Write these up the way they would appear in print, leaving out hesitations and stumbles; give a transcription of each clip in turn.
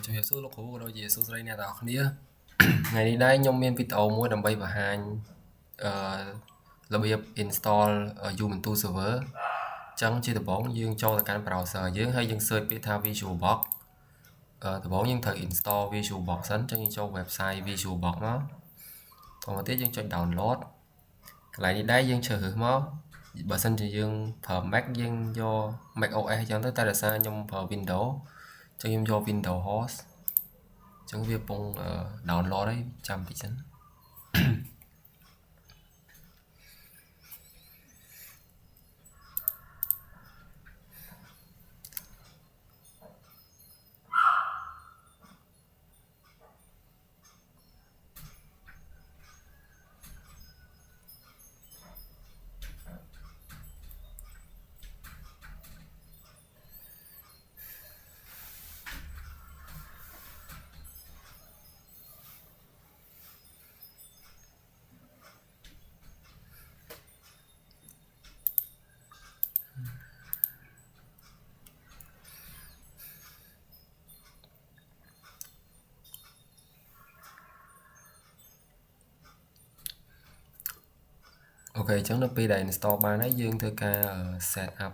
Chào hiểu số lúc hữu đôi gì số đây nè tao khía ngày đi đây nhông miền video mua đầm bay và hành là bây install ở Ubuntu server chẳng chỉ tập bóng dương cho là căn browser dưới hay dương search beta Visual Box tập bóng dương thời install Visual Box sẵn cho cho website Visual Box nó còn một tiết dương cho download lại đi đây dương chờ hữu nó bà sân thì dương phở Mac dương do Mac OS chẳng tới ta là sao nhông phở Windows cho dương do Windows host chẳng việc bông download đấy trăm tỷ chấn. Ok chẳng nó pi đầy install ba nấy dương thư ca setup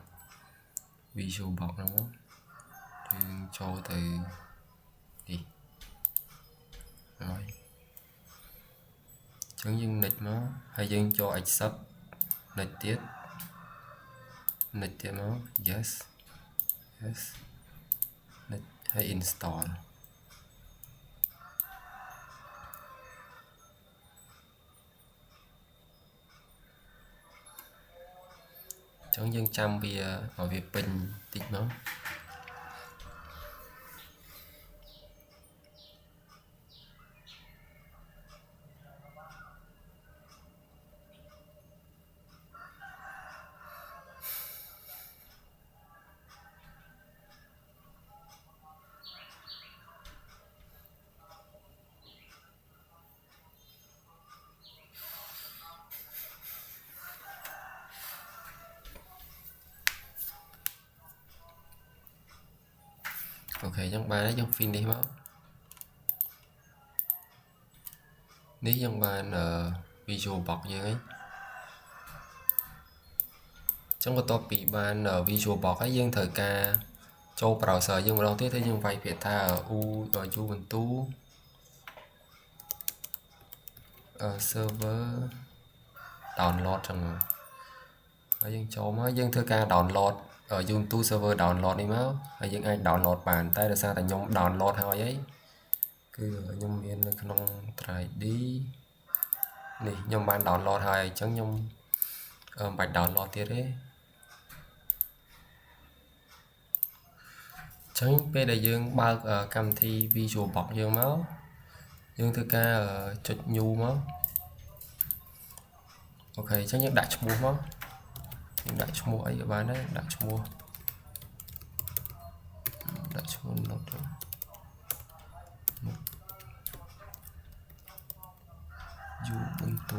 Visual Box đúng không dương cho từ đi rồi chẳng dương nịch nó hay dương cho accept nịch tiết nó yes nịch hay install chẳng dân trăm bia ở việc pin tích nó ok trong ba đấy trong phim đi mất nếu trong ba Visual Box như ấy trong cái topic ban ở Visual Box ấy dương thời ca châu browser dương vào đầu tiên thế dương vay việt tha ở rồi Ubuntu server download rằng ở dương châu mới dương thời ca download ở Ubuntu server download đi máu ở dương anh download bản tay là sao tại nhóm download thôi ấy cứ ở nhóm miền không try đi này nhóm ban download hay chẳng nhóm bài download tiếp đấy chẳng bây giờ dương bao cầm thi Visual Box dương máu dương thư ca chụp nhu máu ok chắc nhất đại cho mua máu những đại cho mua ấy ở bán đấy đại cho mua nốt rồi Ubuntu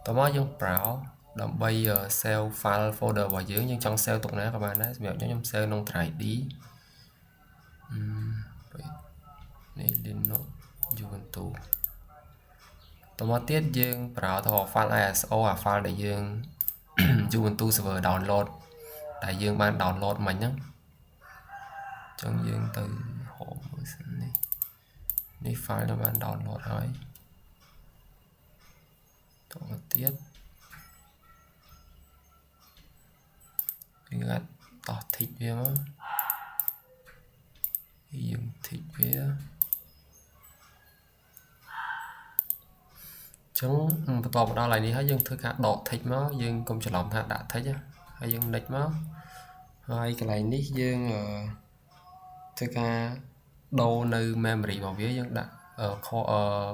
tao mới dùng browse đầm bây giờ save file folder vào dưới nhưng trong save tục nè các bạn đấy mẹo cho nhóm save nông thải đi này đến nó Ubuntu tao mới tiết dương browse thọ file ISO file để dương Ubuntu server download đại dương ban download mình nhé trong dương từ hộ này file nó ban download thôi tao mới tiết gạt tỏ thích về mà dùng thích về chúng tỏ đó lại đi hết dân thức hạt đỏ thích nó dân công cho lòng hạt đã thấy chứ hay dân địch nó hai cái này nick dân thức hạt đâu nơi memory vào phía dân đã ở kho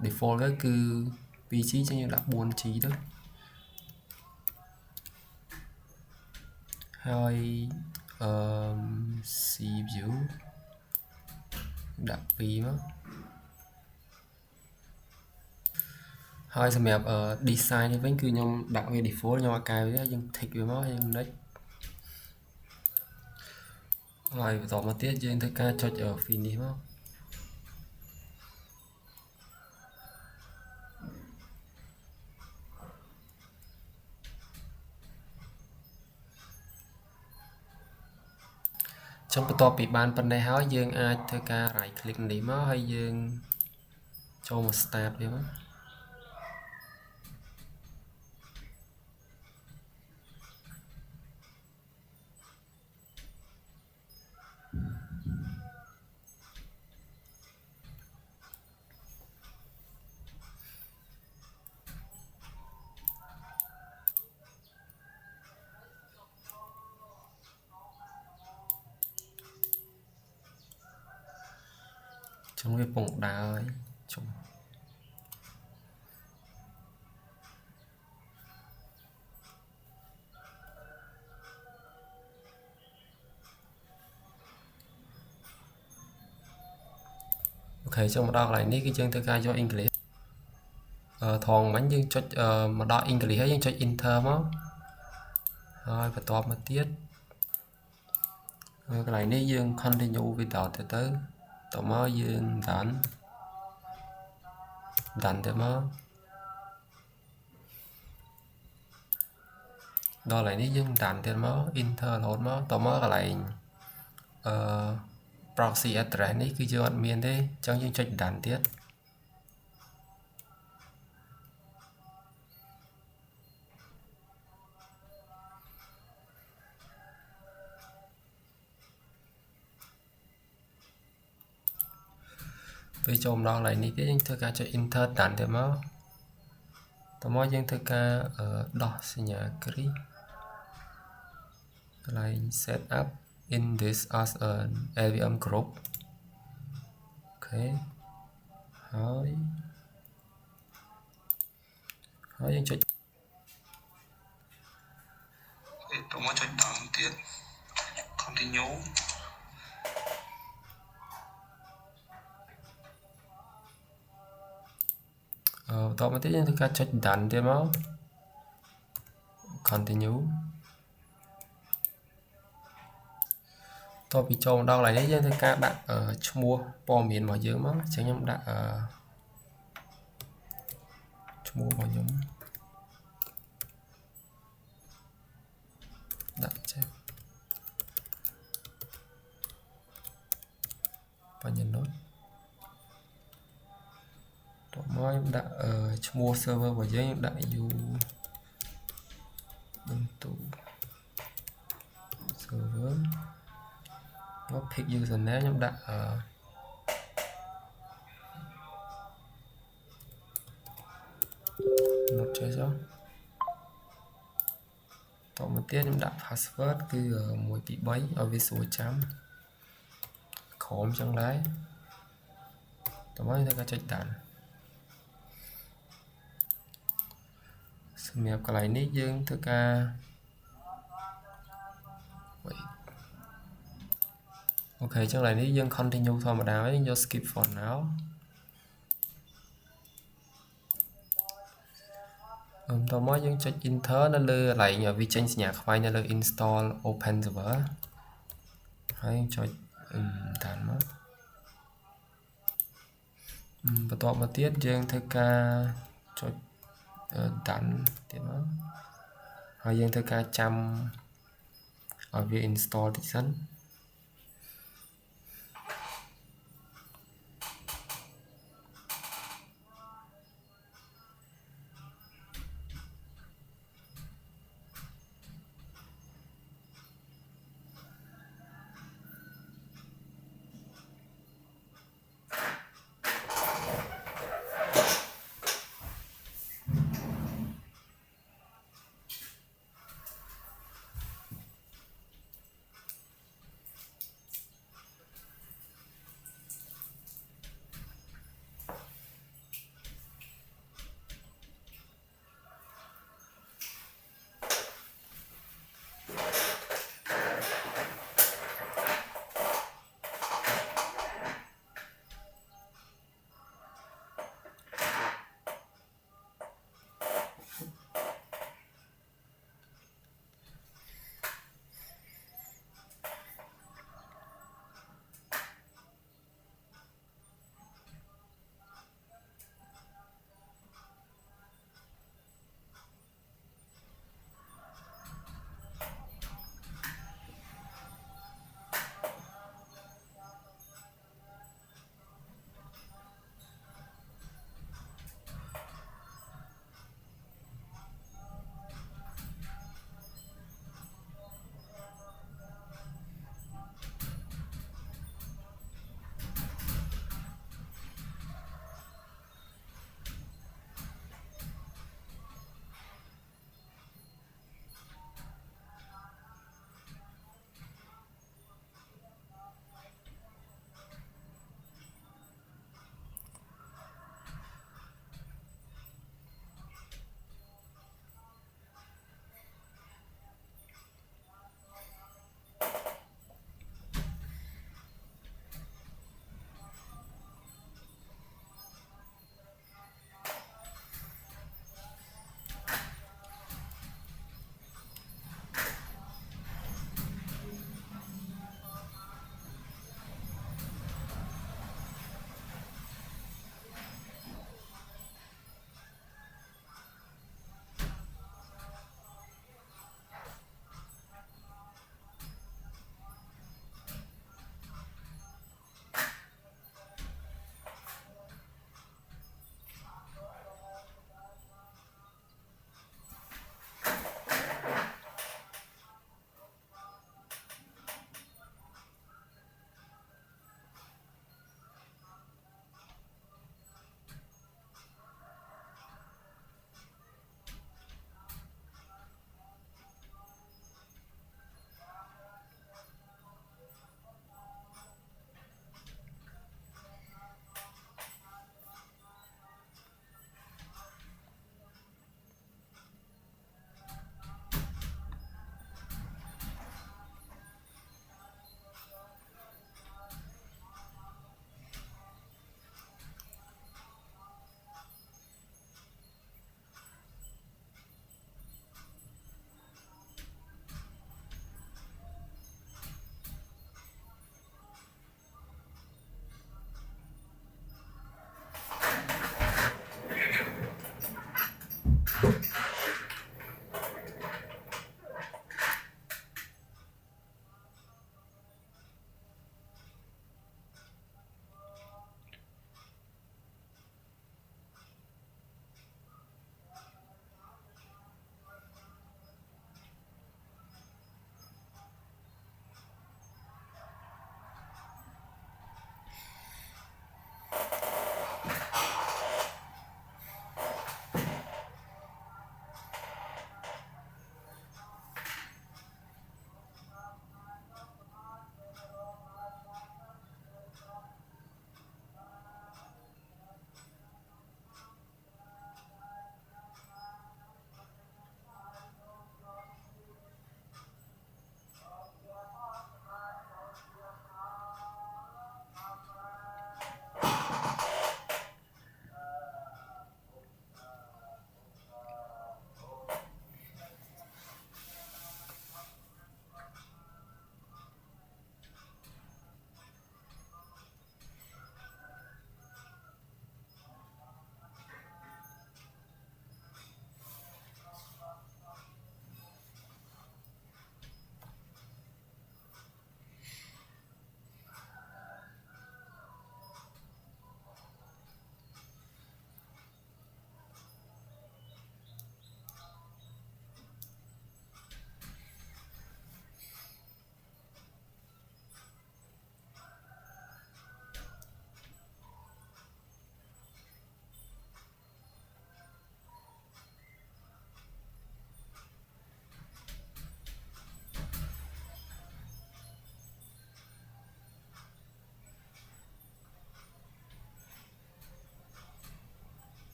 default cái cứ vị trí cho như đã buồn trí đó hơi CPU đặt pi đó hơi xem đẹp design thì vẫn cứ nhom đặt về default nhau cài với dân thích với nó dân đấy rồi tỏ mà tiết trên thứ ca cho ở phim đi không trongបន្ទាប់ពីបានប៉ុណ្ណេះហើយយើងអាចធ្វើការ right click នេះមកហើយយើងចូលមក start វាមកចឹងវាពងដើរហើយជុំអូខេចឹងមកដល់កន្លែងនេះគឺយើងធ្វើការយក English ថងមិញយើងចុចមកដល់ English ហើយយើងចុច Enter មកហើយបន្ទាប់មកទៀតកន្លែងនេះយើង continue without ទៅតមកយើង done ទៅមកដល់កន្លែងនេះយើង done ទៀតមក enter រហូតមកតមកកន្លែងproxy address នេះគឺយើងអត់មានទេអញ្ចឹងយើងចុច done ទៀតពេលចូលមកដល់កន្លែងនេះទៀតយើងធ្វើការចុច enter done ទៀតមកតមកយើងធ្វើការដោះសញ្ញាគ្រីសកន្លែង set up in this as an LVM group អូខេហើយយើងចុចតមកចុចdown ទៀត continue បន្តមកទៀតយើងធ្វើការចុច done ទៀតមក continue តពីចូលមកដល់កន្លែងនេះយើងធ្វើការដាក់ឈ្មោះព័ត៌មានរបស់យើងមកអញ្ចឹងខ្ញុំដាក់ឈ្មោះរបស់ខ្ញុំដាក់ចេះបញ្ញនុតតមកខ្ញុំដាក់ឈ្មោះ server របស់យើងដាក់ Ubuntu server មក pick username ខ្ញុំដាក់នោះចេះចុះតមកទៀតខ្ញុំដាក់ password គឺ1 2 3ឲ្យវាស្រួលចាំក្រុមចឹងដែរតមកយើងត្រូវការចុចដាក់សម្រាប់កន្លែងនេះយើងធ្វើការអូខេចឹងកន្លែងនេះយើង continue ធម្មតាហើយយើងយក skip for now តមកយើងចុច enter នៅលើកន្លែងវាចេញសញ្ញាខ្វែងនៅលើ install open server ហើយចុចតាមមកបន្ទាប់មកទៀតយើងធ្វើការចុច done ទៀតមកហើយយើងធ្វើការចាំឲ្យវា install តិចសិន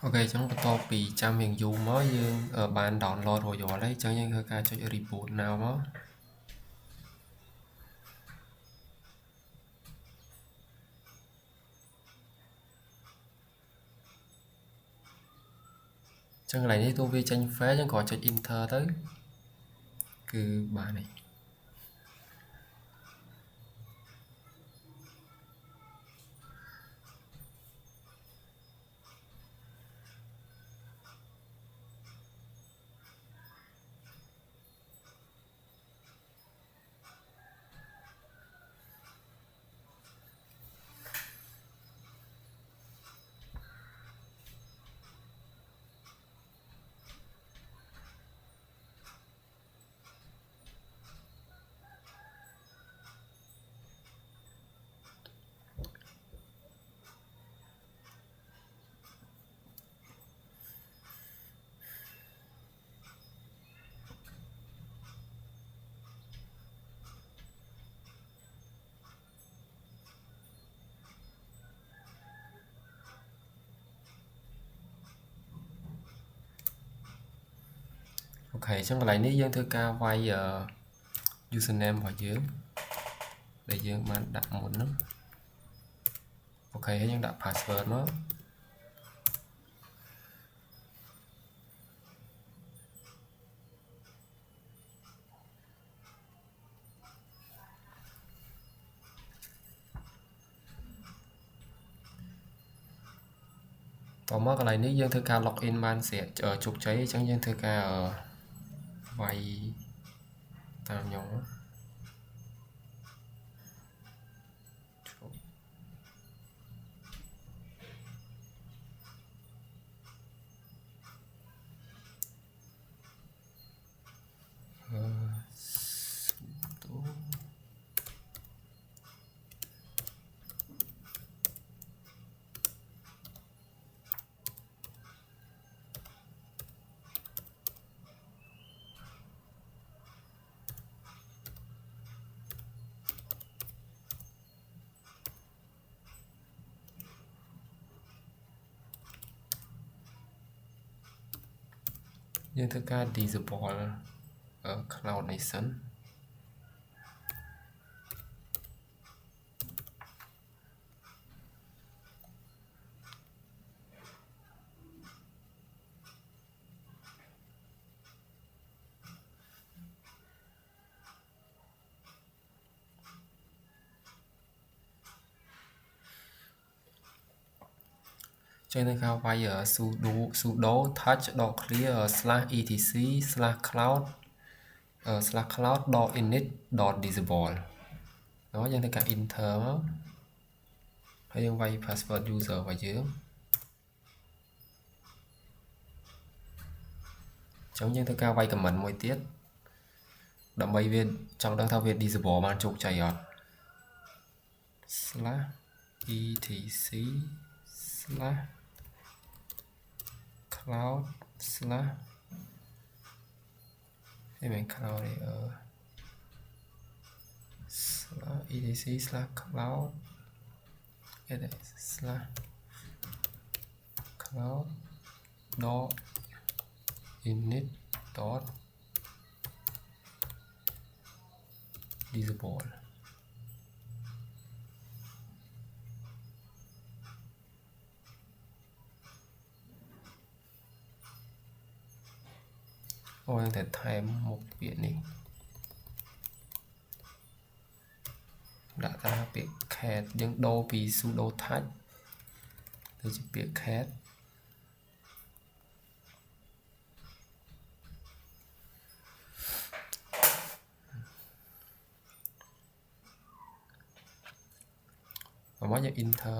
ok chẳng có to bị trăm hiện dùng mới dương ở bàn download rồi rồi đấy chẳng những cái cho reboot nào đó chẳng lại đi tôi về tranh phế chẳng có cho enter tới cứ bà này ok chẳng lại ní dân thư ca vay username vào dưới để dương mà đặt một nó ok nhưng đặt password nóต่อมาcái này nếu dân thư ca login man sẽ ở trục cháy chẳng dân thư ca ở vay tao nhỏ dân thư ca disable ở Cloud Nation trên thư ca vay ở sudo touch clear /etc/cloud.init.disable đó dân thư ca enter đó hay dân vay password user vào dưới chống dân thư ca vay comment mỗi tiết đậm bay viên trong đăng thao viên disable man trục chạy ọt /etc/cloud/ cái mình cloud này ở /etc/cloud cái này /cloud dot init dot disable Ôi thể thêm một biển này đã ra biệt cat nhưng đô vì sudo touch tôi chỉ biệt cat và mới giờ enter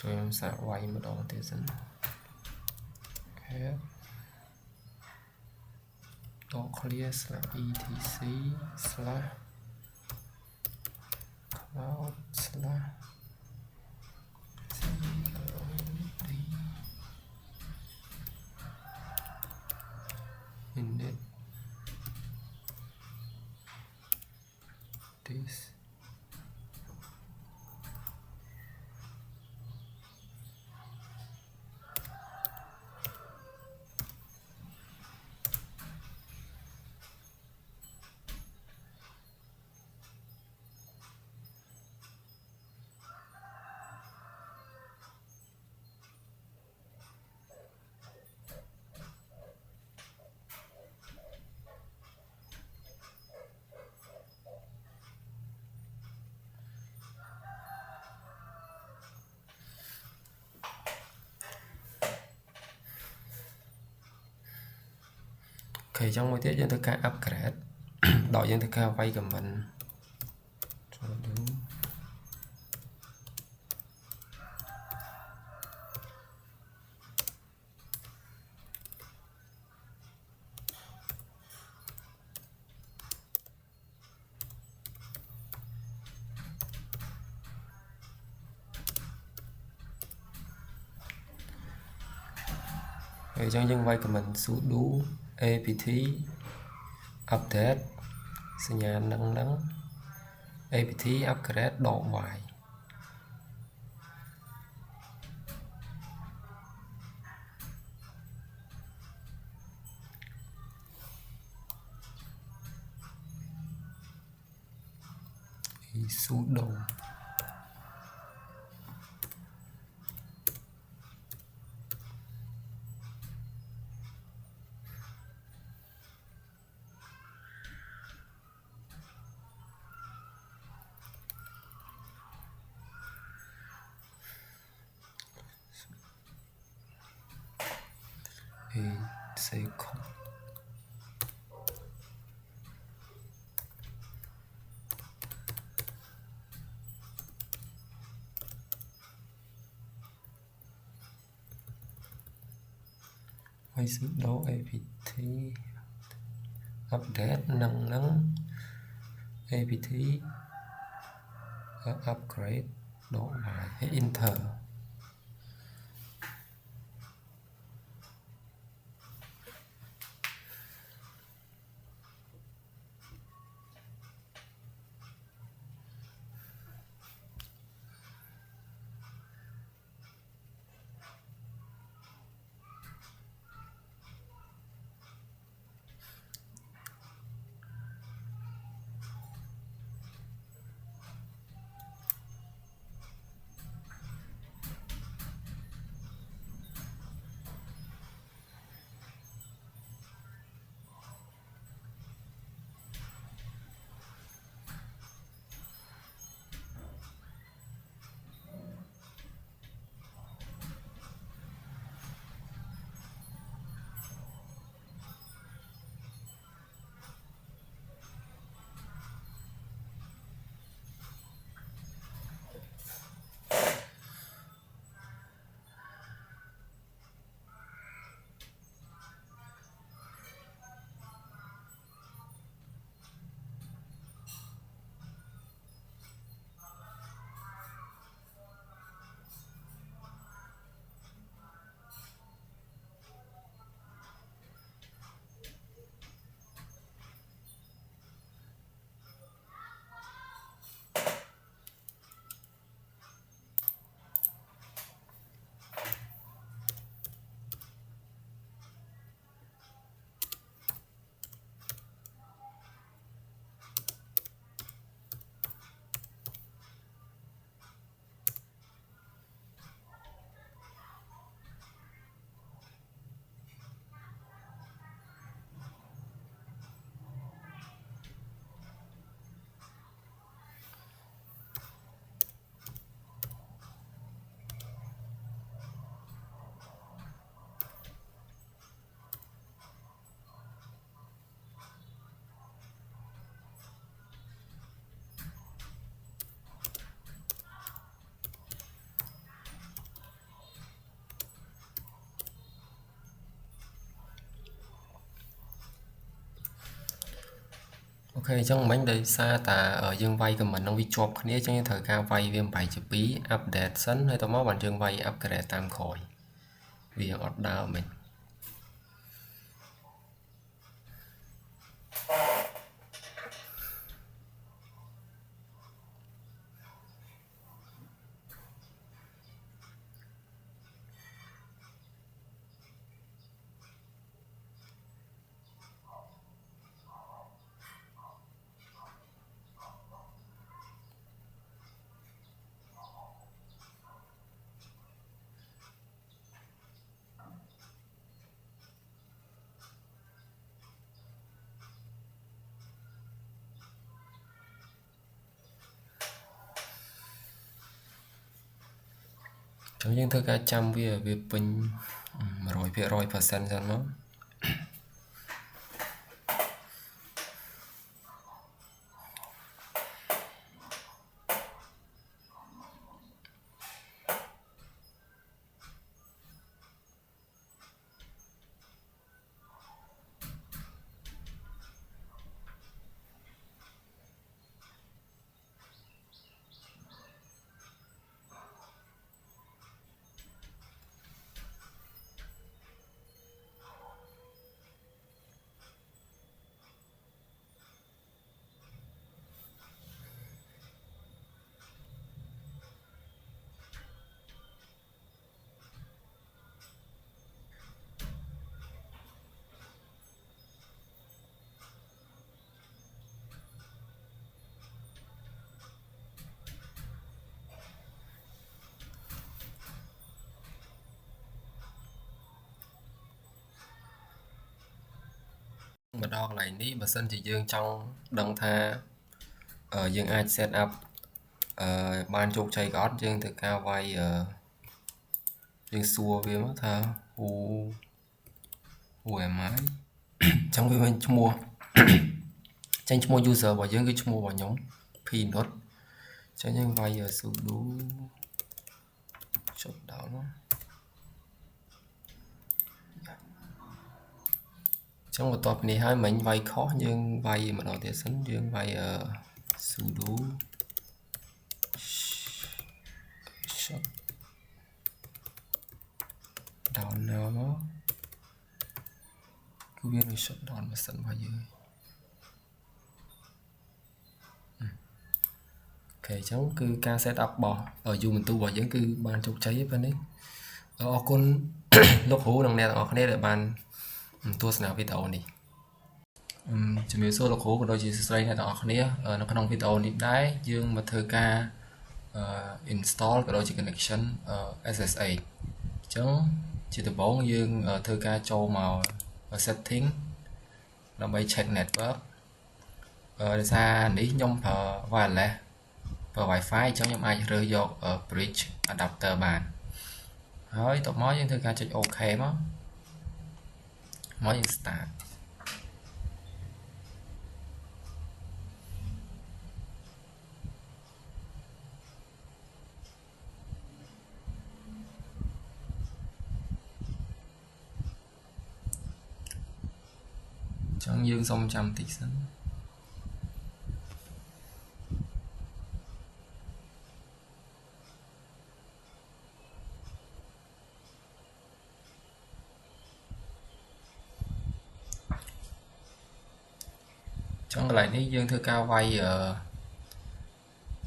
ជួយខ្ញុំសាកវាយម្ដងទៀតសិន cat dot clear slash etc slash cloud slash init this OK ចឹងមួយទៀតយើងធ្វើការ upgrade ដកយើងធ្វើការវាយ comment ចូលទៅហើយចឹងយើងវាយ comment sudo apt update សញ្ញានឹង apt upgrade ដក y sudo second ហើយ sudo apt update នឹង apt upgrade ដក y ហើយ enter chẳng mình đây xa ta ở dương vay của mình nó bị chụp cái này chẳng thời gian vay viêm bài chụp bí update sẵn hay tao máu bản dương vay upgrade tam khỏi vì ở đào mình chẳng những thứ cả trăm việc pin rồi percent ra nó mà đo lại ní mà sân chỉ dương trong đăng tha ở dương ai set up ban chụp chạy gót dương từ cao vay dương xua với mất tha em mái trong vì mình mua tranh mua user vào dương cái mua vào nhóm pin đó cho nên vay ở sự đủ chốt đó nó trong một tập này hai mình vay khó nhưng vay mà nói để sẵn dương vay ở sự đủ shut down nào nó cứ biết mình shut down mà sẵn vào dưới ok chẳng cứ ca setup bỏ ở dù mình tu vào những cứ bàn chụp cháy bên đấy ở con lúc hú đồng này ở cái này là bàn tua nào video này chuẩn bị số lọc hố của đôi chị sẽ này đó này nó có nông video này đấy dương mà thơ ca install của đôi chị connection SSA chống chỉ từ 4 dương thơ ca châu màu setting làm bay check network để ra ní nhông và lẽ và wifi chống nhông ai rơi vô bridge adapter bàn hỏi tụi mới dương thơ ca cho ok đó mới start chẳng dương xong trăm tỷ sẵn chẳng lại ní dương thư cao vay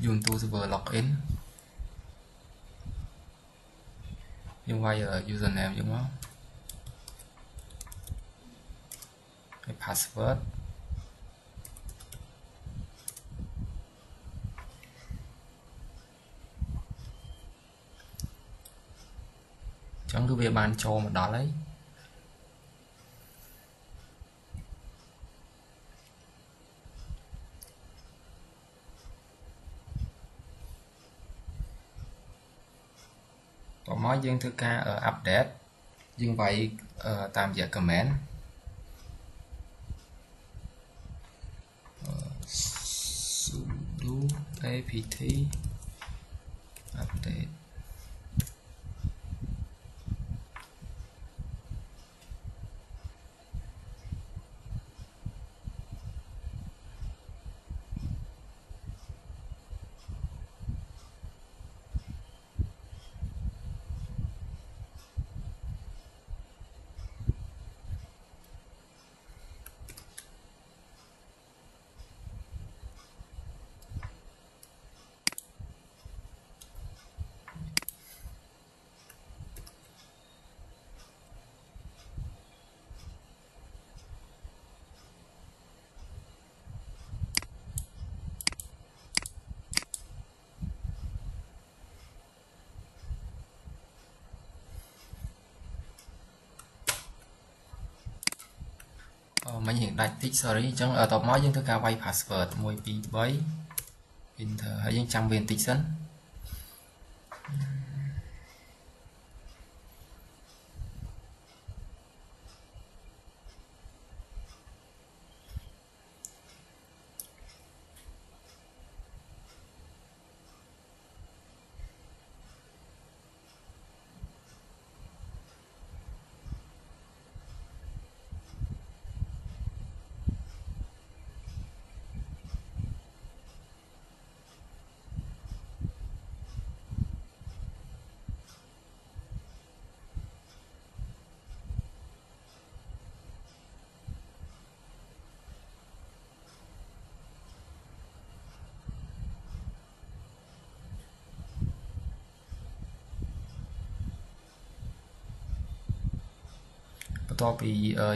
dùng tu server login dương vay username dùng đó cái password chẳng cứ về bàn cho mà đó lấy có mỗi dương thư ca ở update dương vậy tạm giờ comment sudo apt update ដាច់តិច sorry អញ្ចឹងតបមកយើងធ្វើការវាយ password 1 2 3 enter ហើយយើងចាំវាបន្តិចសិន បន្ទាប់ពី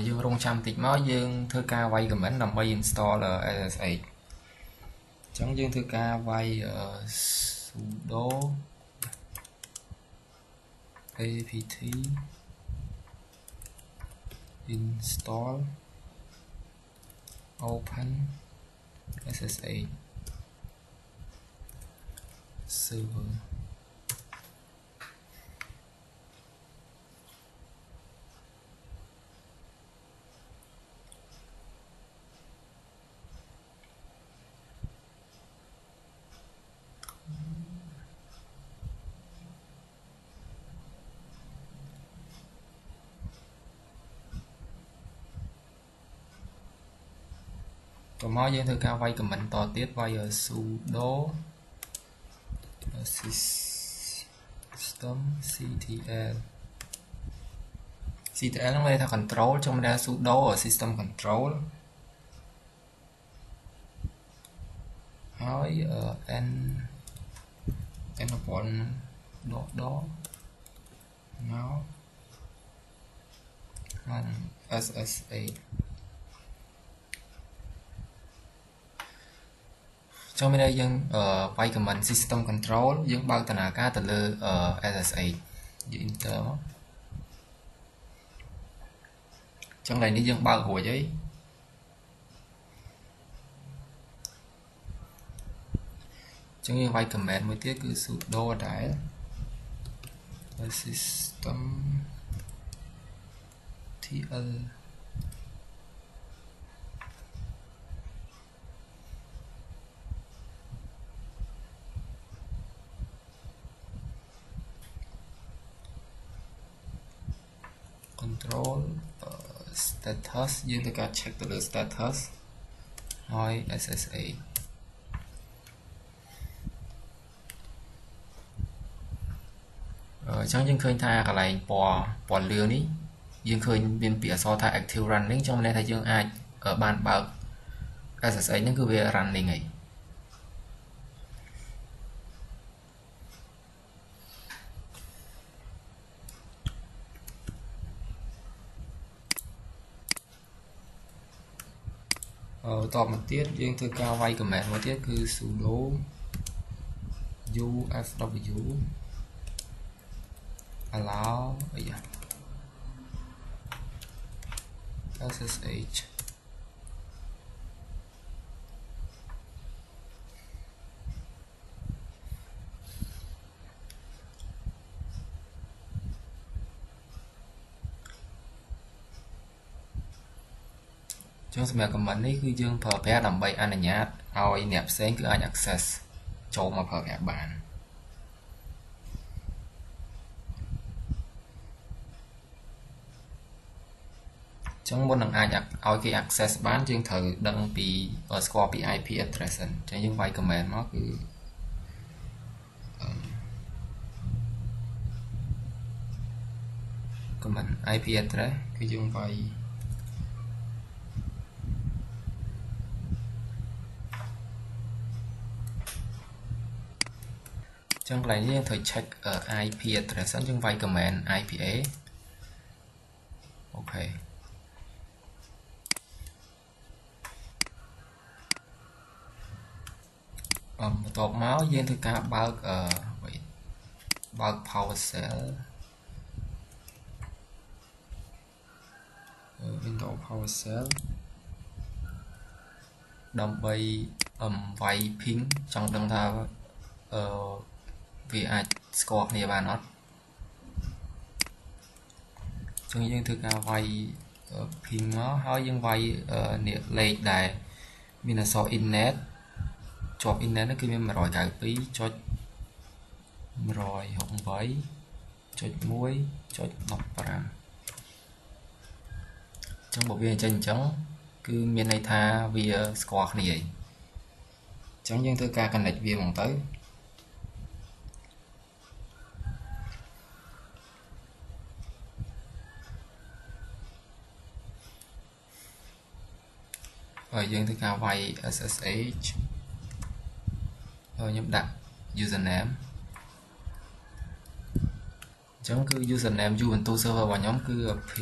យើងរងចាំតិចមកយើងធ្វើការវាយ comment ដើម្បី install SSH អញ្ចឹងយើងធ្វើការវាយ sudo apt install open SSH serverតមកយើងធ្វើការវាយ comment តទៀតវាយ sudo system ctl ហ្នឹងមានថា control ចុះមិនដែល sudo system control ហើយn upon .do now SSH ចុះមានតែយើងវាយ command system control យើងបើកដំណើរការទៅលើ SSH យើង enter មកចឹងឡើយនេះយើងបើករួចហើយចឹងយើងវាយ command មួយទៀតគឺ sudo ដែរ system tl control status យើងធ្វើការ check ទៅលើ status ហើយ SSH អញ្ចឹងយើងឃើញថាកន្លែងពណ៌លឿងនេះយើងឃើញមានពាក្យអក្សរថា active running ចឹងមានន័យថាយើងអាចបានបើក SSH ហ្នឹងគឺវា running ហើយតបមកទៀតយើងធ្វើការវាយ command មួយទៀតគឺ sudo ufw allow SSH ចឹងសម្រាប់ command នេះគឺយើងប្រើប្រាស់ដើម្បីអនុញ្ញាតឲ្យអ្នកផ្សេងគឺអាច access ចូលមកប្រើប្រាស់បានចឹងមុននឹងអាចឲ្យគេ access បានយើងត្រូវដឹងពីស្គាល់ពី IP address សិនចឹងយើងវាយ command មកគឺcommand IP address គឺយើងវាយចឹងកន្លែងនេះយើងត្រូវ check IP address សិនយើងវាយ command IPA អូខេបន្ទាប់មកយើងធ្វើការបើកPowerShell Windows PowerShell đâm bay vay ping trong đằng thao vì ai score này bạn nó trong những thứ ca vay ping nó hỏi những vay nè lấy đài mình là so internet cho internet nó cứ mình mà rồi cả phí cho rồi hỏng với cho muối cho nọc vào trong bộ viên chân trắng cứ miền này tha vì score này vậy chẳng những thứ ca cần lệch viên bằng tới rồi dân thứ ca vay SSH rồi nhóm đặt username chẳng cứ username Juventus server và nhóm cứ p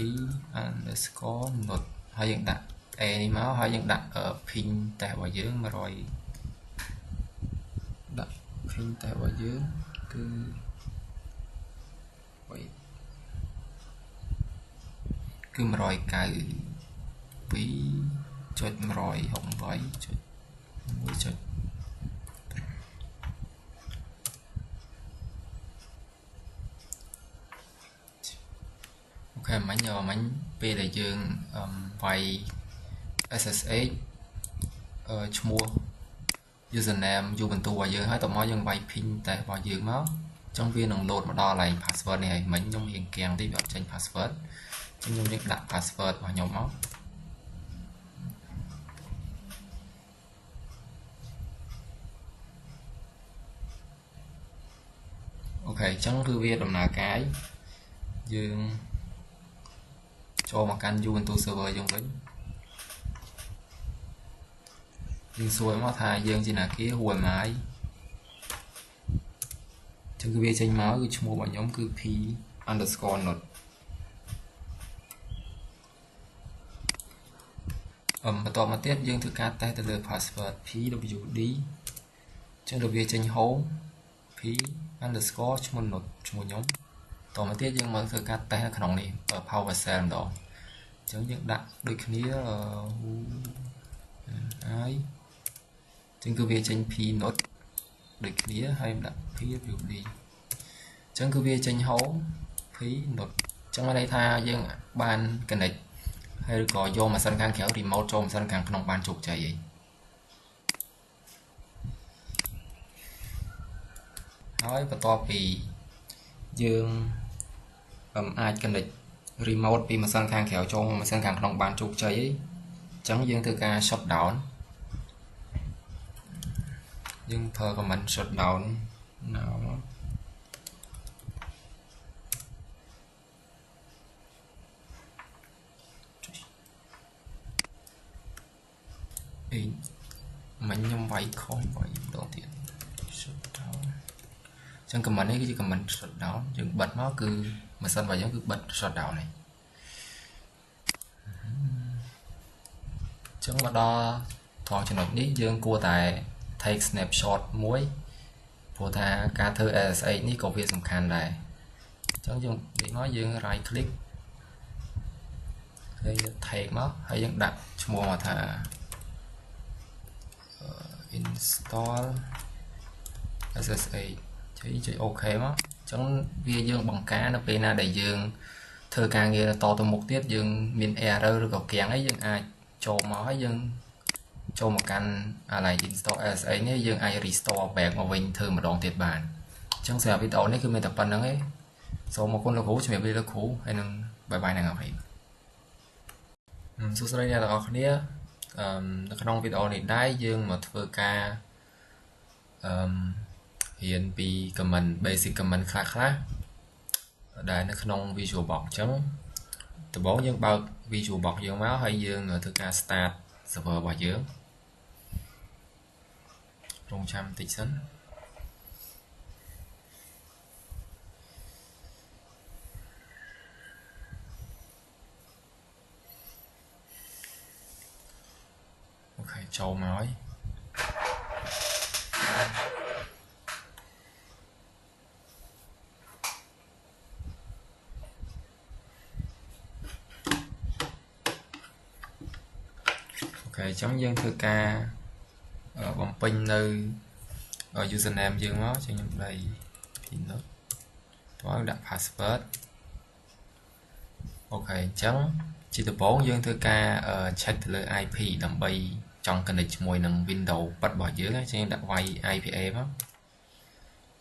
underscore một hay dân đặt này máu hay dân đặt ở pin tại vào dưới mà rồi đặt pin tại vào dưới cứ vậy cứ mà rồi cài phí cho mà rồi hỏng với cho ok máy nhờ máy p đại dương vay SSH mua username Juventus và dương hai tầm mói dân vay pin tại vào dương máu trong viên đồng load mà đo lại password này mình trong hiện kèm tí vào trên password trong những đặt password vào nhóm máu ok chẳng thư viên đồng nào cái dương cho một căn Juventus server dùng với dương xuôi mà thay dương chỉ là cái hồi máy trong cái viên tranh máu cứ mua vào nhóm cứ p underscore nốt vàต่อมาtiếp dương thứ cá tay từ lời password pwd trong được viên tranh hố p underscore cho một nốt cho một nhómต่อมาtiếp dương mở thứ cá tay ở khổng này ở power cell đó chẳng những đặt đôi khi ấy trên cứ viên tranh p nốt đôi khi hay đặt pwd chẳng cứ viên tranh hố p nốt trong ở đây tha dương ban connect hay có vô mà sân khang khéo remote cho mà sân khang không ban chụp chạy vậy nói và to vì dương ai connect remote vì mà sân khang khéo cho mà sân khang không ban chụp chạy ấy chẳng dương từ ca shutdown dương thờ của mình shutdown nào mình nhầm vậy không vậy đầu tiên chẳng cầm mình ấy cái gì cầm mình shutdown nhưng bật nó cứ mà sân vào giống cứ bật shutdown này chẳng mà đo thọ cho nó ní dương cua tại take snapshot muối của ta ca thơ SA ní có việc sầm khăn này chẳng dùng để nói dương right click hay thầy mất hay dân đặt mua mà thà install SSH chơi ok mất chẳng vì dương bằng cá nó về na đại dương thơ càng nghe to từ một tiết dương miền error rồi có kén ấy dương ai cho mói dương cho một căn lại install SSH nhé dương ai restore back mà mình thơ mà đòn tiệt bản chẳng sẽ video này cứ mình tập phần đó ấy sau một con là cũ cho mình video cũ hay nên bye bye nào vậy số này là ở đây trong video này đáy dương mà thưa ca hiện bị comment basic comment khác đây nó không visual box chấm từ 4 dương bao visual box dương máu hay dương ở thưa ca start server vào dương trong trăm tích sấn ok châu nói ok chẳng dân thưa ca bằng pin nơi username dương nó cho những đây thì nó có đặt password. Ok chẳng chỉ từ 4 dương thưa ca check từ IP đầm bay trong connect môi nâng Windows bắt bỏ dưới cho nên đặt quay IPA đó.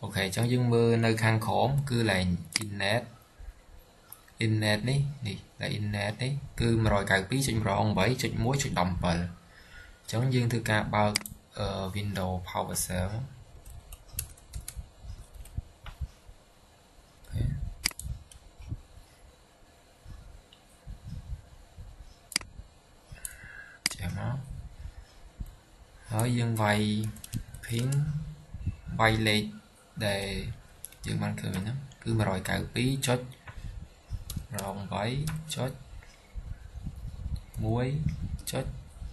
Ok chẳng dương mưa nơi khang khổm cứ là Innet ní là Innet ní cứ mà rồi cài phí trên rong 7 trên muối trên đồng bờ chẳng dương thư ca bao Windows PowerShell. Chả nó hỏi dương vay phiến vay lên để dương ban cười nó cứ mà rồi cài phí chốt rong 7 chốt muối chốt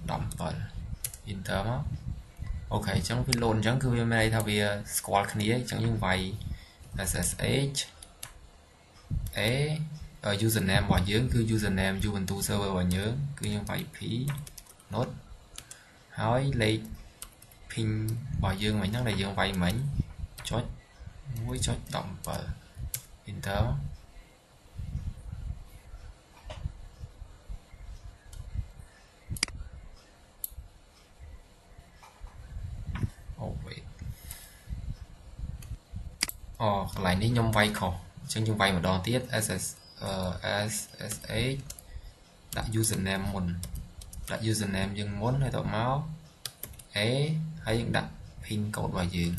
đồng bờ Inter đó. Ok chẳng phải lộn chẳng cứ bên đây thay vì squad này chẳng như vậy SSH username bỏ dưỡng cứ username Ubuntu server bỏ nhớ cứ như vậy phí nốt hỏi lấy pin bỏ dưỡng mình nó là dương vậy mình chốt muối chốt đồng bờ Inter. Lại đi nhông vay khổ chân nhông vay một đòn tiết SSH đặt username mình đặt username dân muốn hay tạo máu ấy hay đặt pin code vào giường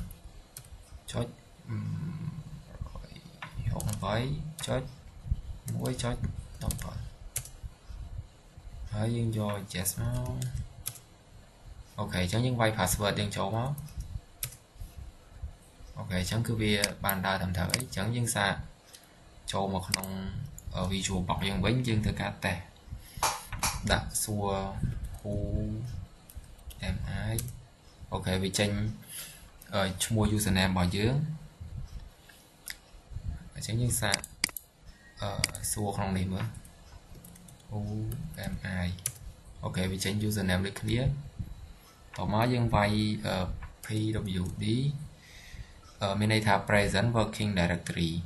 chốt hỗn với chốt muối chốt đồng thuận hãy dân do yes máu. Ok chẳng những vay password dân chỗ máu. Ok chẳng cứ việc bàn đa thầm thở chẳng dân xa cho một nông ở visual bọc dân bánh dân từ cá tè đặt xua khu em ái. Ok vì tranh mua username bỏ dưới chẳng dân xa xua không này nữa em ai. Ok vì tranh username được clear tổ má dân vay pwd bên đây thà present working directory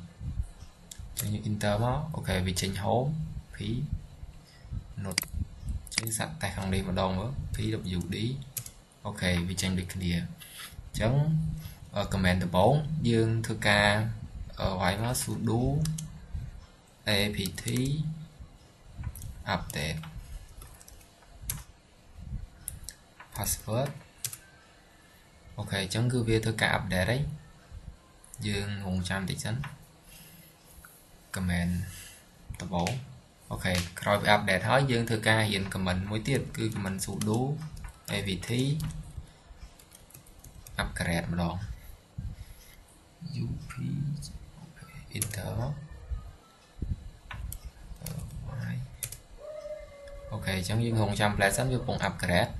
cho như inter đó. Ok vì trình home phí nốt chính sạch tài khoản đi một đồng nữa pwd. Ok vì trình được clear chấm comment 4 dương thư ca phải nó sudo apt update password. Ok chấm cứ việc thư ca update đấy dương 100 tỷ sánh comment tập 4. Ok rồi update hỏi dương thư ca hiện comment mỗi tiết cứ comment sudo apt upgrade một đoạn up enter. Ok chẳng dương 100 lại sánh với vùng upgrade.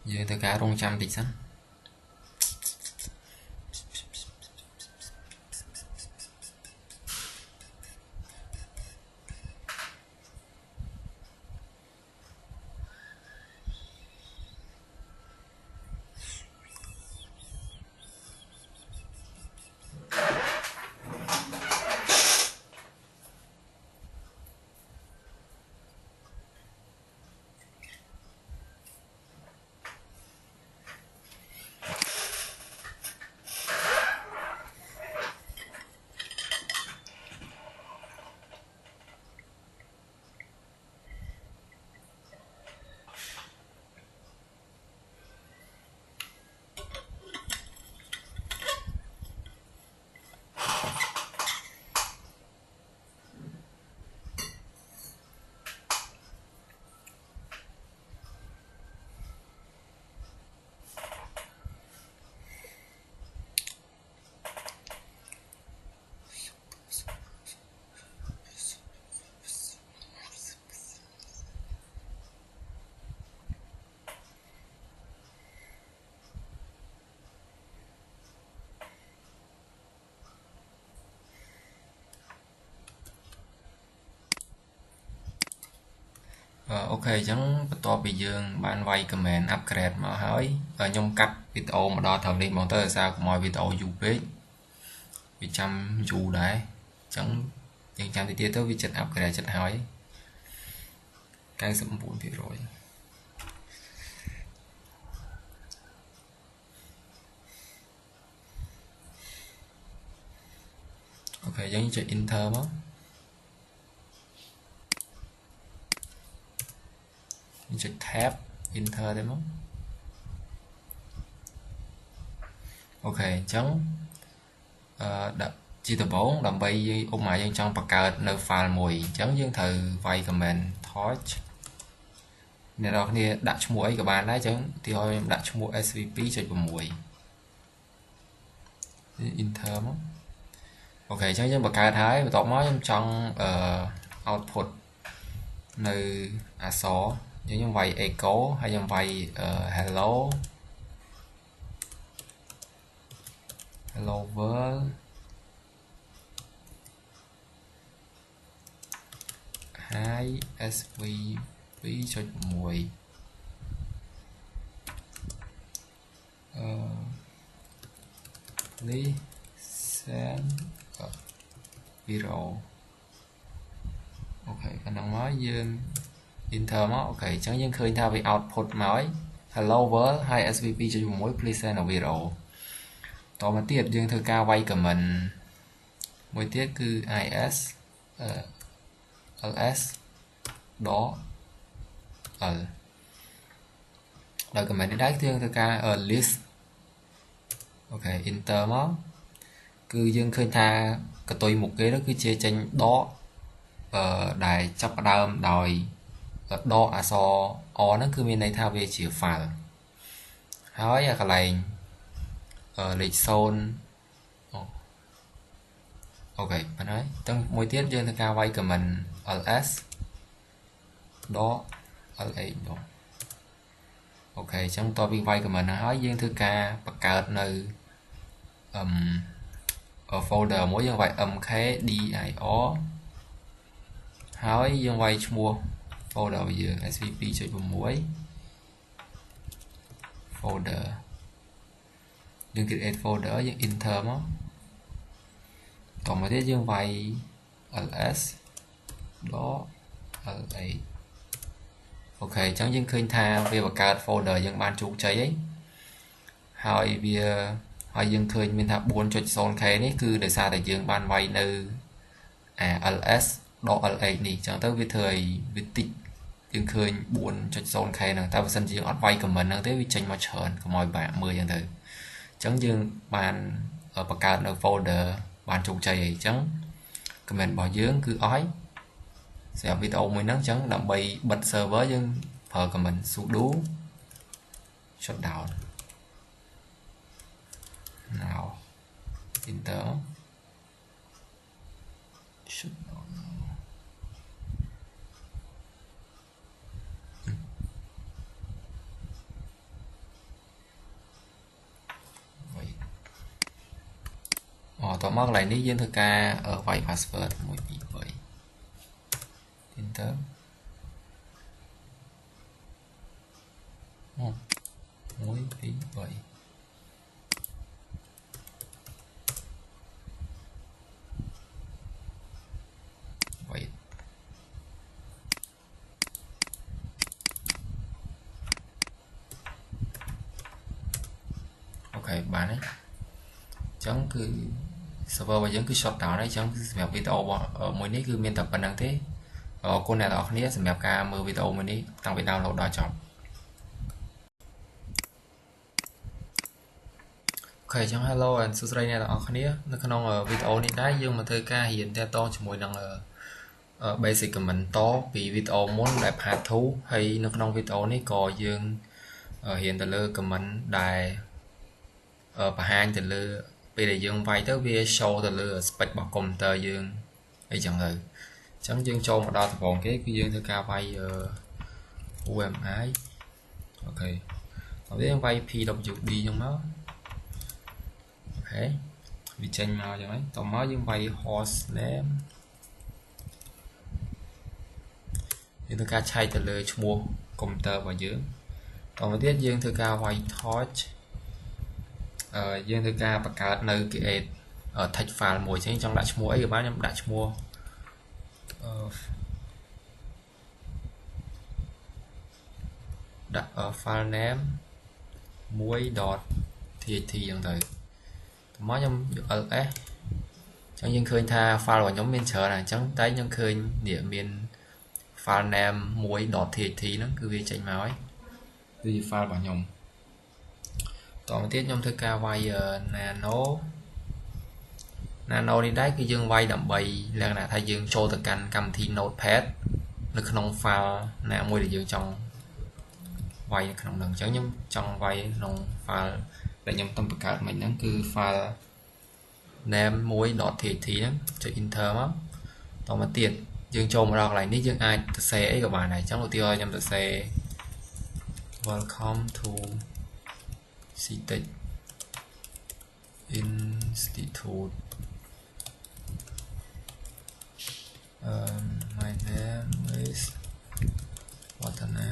Giờ tất cả 100 tỷ sánh. ok chẳng bắt đầu bị dương bạn vay comment upgrade mà hỏi nhung cắt video mà đo thầm đi bọn tới là sao mọi video dù biết vì chăm dù đấy chẳng nhưng chăm thì tiếp tới vì chất upgrade chất hỏi cái sớm buồn thì rồi ok giống như chơi inter đó như chơi tab inter đấy không ok chẳng chỉ từ 4 làm bay ôm mãi dân trong bạc card nơi file mùi chẳng dương thử vay comment torch này đó thì đặt cho mũi các bạn đấy chẳng thì thôi đặt cho mũi svp cho mùi inter đó ok chẳng dân bạc card thái tỏ mới trong output nơi số như vậy echo hay như vậy hello world hai svp cho mùi listen video ok phần năng nói dương inter đó ok chẳng những khơi thao về output nói hello world hai svp cho mùi please send a videoต่อมาទៀតយើងធ្វើការវាយ comment មួយទៀតគឺ is ls đó l ដល់ comment នេះដែរយើងធ្វើការ list អូខេ enter មកគឺយើងឃើញថាកតុយមុខគេនោះគឺជាចេញដកដែលចាប់ផ្ដើមដោយដកអក្សរ o ហ្នឹងគឺមានន័យថាវាជា file ហើយកន្លែងលេខ0អូខេប៉ុណ្ណឹងទាំងមួយទៀតយើងធ្វើការវាយ comment ls ដក lx ដកអូខេអញ្ចឹងតពីវាយ comment ហ្នឹងហើយយើងធ្វើការបង្កើតនៅfolder មួយយើងវាយ mkdir ហើយយើងវាយឈ្មោះ folder របស់យើង svp.6 folder យើង create folder យើង enter មកតមកទៀតយើងវាយ ls ដក la អូខេអញ្ចឹងយើងឃើញថាវាបង្កើត folder យើងបានជោគជ័យហើយហើយយើងឃើញមានថា 4.0k នេះគឺដោយសារតែយើងបានវាយនៅls ដក la នេះអញ្ចឹងទៅវាធ្វើឲ្យវាតិចយើងឃើញ 4.0k ហ្នឹងតែបើសិនជាយើងអត់វាយ comment ហ្នឹងទេវាចេញមកច្រើនកុំឲ្យបាក់មើលអញ្ចឹងទៅអញ្ចឹងយើងបានបង្កើតនៅ folder បានជោគជ័យអីអញ្ចឹង comment របស់យើងគឺអស់ហើយសម្រាប់វីដេអូមួយហ្នឹងអញ្ចឹងដើម្បីបិទ server យើងប្រើ comment sudo shutdown now enter shutdownต่อមកកន្លែងនេះយើងធ្វើការវាយ password 1 2 3 enter 1 2 3 wait អូខេបានហើយអញ្ចឹងគឺ server របស់យើងគឺ shut down ហើយអញ្ចឹងសម្រាប់វីដេអូមួយនេះគឺមានតែប៉ុណ្្នឹងទេអរគុណអ្នកទាំងអស់គ្នាសម្រាប់ការមើលវីដេអូមួយនេះតាំងពី download ដល់ចប់អូខេអញ្ចឹង hello and សួស្តីអ្នកទាំងអស់គ្នានៅក្នុងវីដេអូនេះដែរយើងមកធ្វើការរៀនទាក់ទងជាមួយនឹងbasic comment តពីវីដេអូមុនដែល part 2ហើយនៅក្នុងវីដេអូនេះក៏យើងរៀនទៅលើ comment ដែលបង្ហាញទៅលើពេលដែលយើងវាយទៅវា show ទៅលើ spec របស់ computer យើងអីចឹងទៅអញ្ចឹងយើងចូលមកដល់ដំបូងគេគឺយើងធ្វើការវាយ UMI អូខេហើយយើងវាយ PWD ចឹងមកអូខេវាចេញមកចឹងហើយតមកយើងវាយ host name យើងធ្វើការឆែកទៅលើឈ្មោះកុំព្យូទ័ររបស់យើងតទៅទៀតយើងធ្វើការវាយ torch យើងធ្វើការបង្កើតនៅ create text file មួយអញ្ចឹងចង់ដាក់ឈ្មោះអីក៏បានខ្ញុំដាក់ឈ្មោះដាក់ file name 1.txt អញ្ចឹងទៅមកខ្ញុំយក ls អញ្ចឹងយើងឃើញថា file របស់ខ្ញុំមានច្រើនអញ្ចឹងតែខ្ញុំឃើញនេះមាន file name 1.txt ហ្នឹងគឺវាចេញមកហើយគឺ file របស់ខ្ញុំតទៅទៀតខ្ញុំធ្វើការវាយ nano នេះដែរគឺយើងវាយដើម្បីលក្ខណៈថាយើងចូលទៅកាន់កម្មវិធី notepad នៅក្នុង file ណាមួយដែលយើងចង់វាយនៅក្នុងហ្នឹងអញ្ចឹងខ្ញុំចង់វាយក្នុង file ដែលខ្ញុំទំបង្កើតមិញហ្នឹងគឺ file name 1.txt ហ្នឹងចុច enter មកតមកទៀតយើងចូលមកដល់កន្លែងនេះយើងអាចសរសេរអីក៏បានដែរអញ្ចឹងឧទាហរណ៍ខ្ញុំសរសេរ welcome to CTEC Institute my name is Watana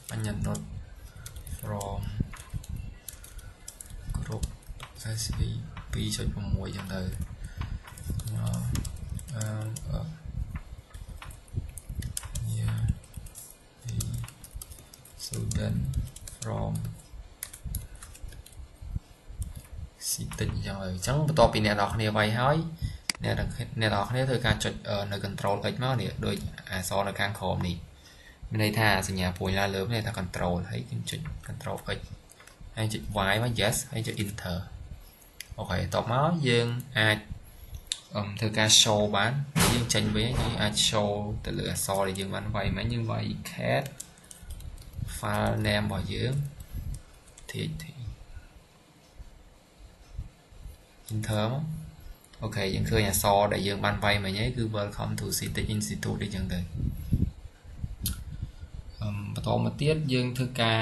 Panyanot from group SV 2.6 ចឹងទៅstudent from CTEC អញ្ចឹងបន្ទាប់ពីអ្នកនរគ្នាវាយហើយអ្នកនរគ្នាធ្វើការចុចនៅ control x មកនេះដូចអក្សរនៅខាងក្រោមនេះមានន័យថាសញ្ញាព្រួយឡើងលើនេះថា control ហើយយើងចុច control x ហើយចុច y មក yes ហើយចុច enter អូខេតបមកយើងអាចធ្វើការ show បានយើងចេញវិញយើងអាច show ទៅលើអក្សរដែលយើងបានវាយមិញយើងវាយ cat file name របស់យើង txt enter មកអូខេយើងឃើញអក្សរដែលយើងបានវាយមិញហ្នឹងគឺ welcome to CTEC Institute អញ្ចឹងទៅបន្តមកទៀតយើងធ្វើការ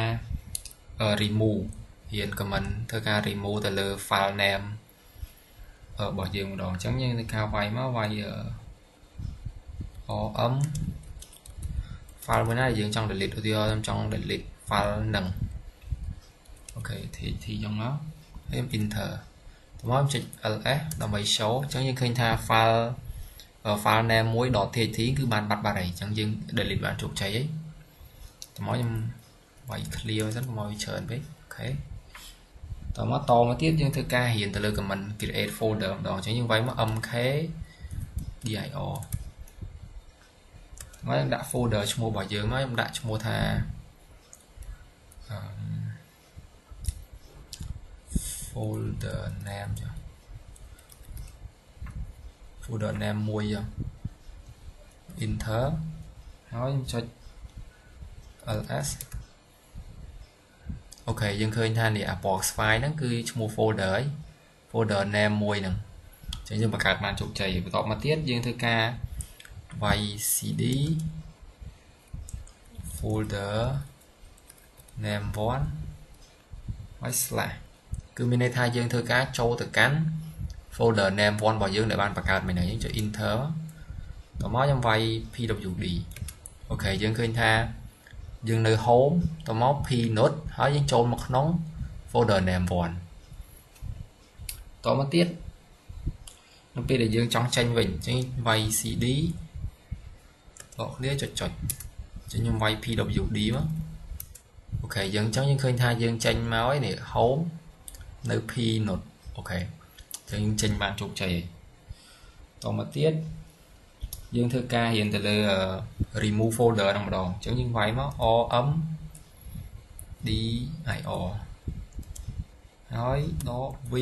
remove រៀន comment ធ្វើការ remove ទៅលើ file name របស់យើងម្ដងអញ្ចឹងយើងធ្វើការវាយមកវាយ om file មួយណាដែលយើងចង់ delete ឧទាហរណ៍ខ្ញុំចង់ delete file ហ្នឹងអូខេ txt ចឹងមកហើយ enter មកចុច ls ដើម្បី show អញ្ចឹងយើងឃើញថា file name 1.txt គឺបានបាត់បាត់ហើយអញ្ចឹងយើង delete បានជោគជ័យហើយតមកខ្ញុំវាយ clear សិនកុំឲ្យច្រើនពេកអូខេតមកទៀតយើងធ្វើការរៀនទៅលើ comment create folder ម្ដងអញ្ចឹងយើងវាយមក mk dir មកយើងដាក់ folder ឈ្មោះរបស់យើងមកខ្ញុំដាក់ឈ្មោះថា folder name ចុះ folder name មួយចុះ enter ហើយខ្ញុំចុច ls អូខេយើងឃើញថានេះអា box file ហ្នឹងគឺឈ្មោះ folder ហើយ folder name មួយហ្នឹងអញ្ចឹងយើងបង្កើតបានជោគជ័យបន្តមកទៀតយើងធ្វើការវាយ cd folder name 1ហើយ slash គឺមានន័យថាយើងធ្វើការចូលទៅកាន់ folder name 1របស់យើងដែលបានបង្កើតមិញហ្នឹងយើងចុច enter តមកខ្ញុំវាយ pwd អូខេយើងឃើញថាយើងនៅ home តមក pnode ហើយយើងចូលមកក្នុង folder name 1តមកទៀតនៅពេលដែលយើងចង់ចេញវិញអញ្ចឹងវាយ cd បងប្អូនចុចខ្ញុំវាយ pwd មកអូខេយើងអញ្ចឹងយើងឃើញថាយើងចេញមកហើយនេះ home នៅ pnode អូខេអញ្ចឹងយើងចេញបានជោគជ័យតមកទៀតយើងធ្វើការរៀនទៅលើ remove folder ហ្នឹងម្ដងអញ្ចឹងយើងវាយមក om dir ហើយដក v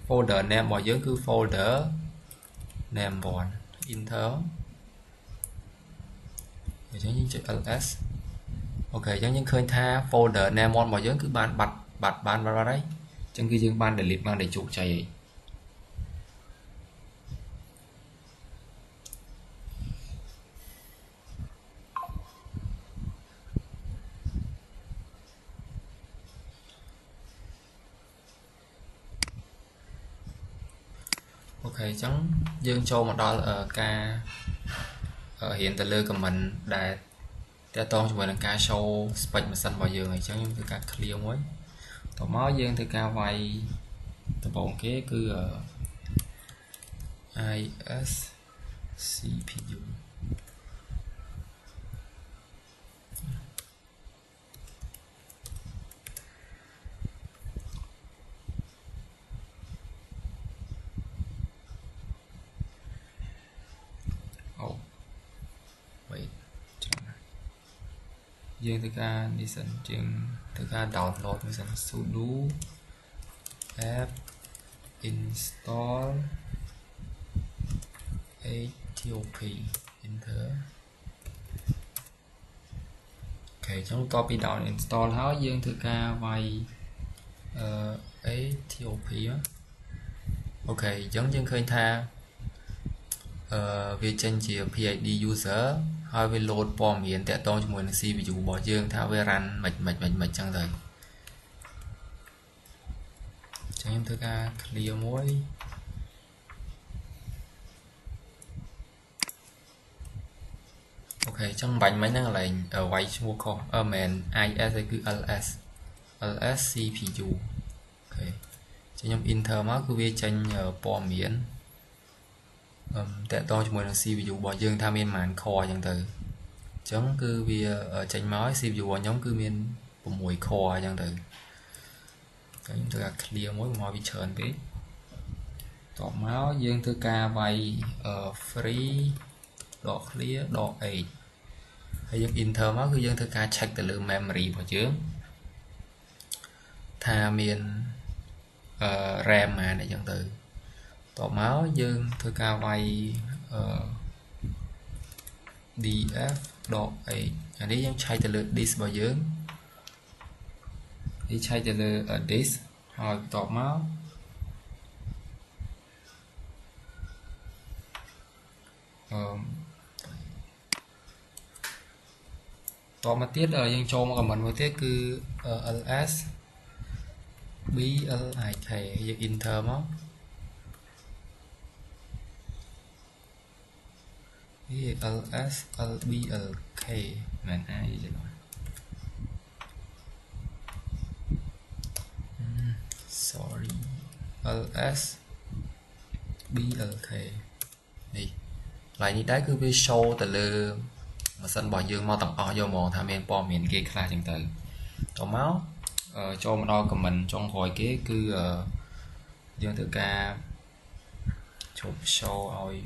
folder name របស់យើងគឺ folder name 1 enter អញ្ចឹងយើងចុច ls អូខេអញ្ចឹងយើងឃើញថា folder name 1របស់យើងគឺបានបាត់ហើយអញ្ចឹងគឺយើងបាន delete បានដោយជោគជ័យហើយអូខេអញ្ចឹង dương cho một đó là ca hiện tại lơ comment đại ta to cho mình là ca show spec mà xanh vào giường này chẳng như ca clear mới tổ máu dương thì ca vay tập bọn kế cứ IS CPU oh wait dương thì ca đi sẵn chừng từ ca download mình sẵn sudo app install ATOP enter ok chúng copy down install hết dương thư ca vay ATOP á ok giống như khơi tha việc change chia PID user hay về load form hiện tại tôi cho mình CPU bỏ dương thao về run mạch chẳng rồi chẳng em thư ca clear mối ok trong bánh mấy năng lệnh ở quay mua kho men IS cứ LS CPU ok cho nhóm Intel má cứ về tranh form miễn tại tôi cho mình CPU bỏ dương tham miên màn kho chẳng từ chống cứ vì ở tranh máu CPU bỏ nhóm cứ miên của mùi kho chẳng từ cái chúng ta clear mỗi một bị trơn biết tọt máu dương thư ca vay free dot clear dot 8 hay dân Intel máu cứ dân thư ca check từ lượng memory vào trước tha miên RAM mà này chẳng từ tọt máu dương thư ca vay df dot 8 anh ấy dân chạy từ lượng disk vào dưới đi chạy từ lượng ở disk rồi tọt máu to mà tiết ở dân cho mà mình một tiết cứ ls blik dân inter máu ls lblk mình ai vậy rồi sorry ls blk đi lại như đấy cứ với show từ lơ mà sân bỏ dương mau tập ở vô mòn tham em po miền kia khai chẳng từ tổ máu cho một đo của mình trong hồi kế cứ dương tự ca chụp show oi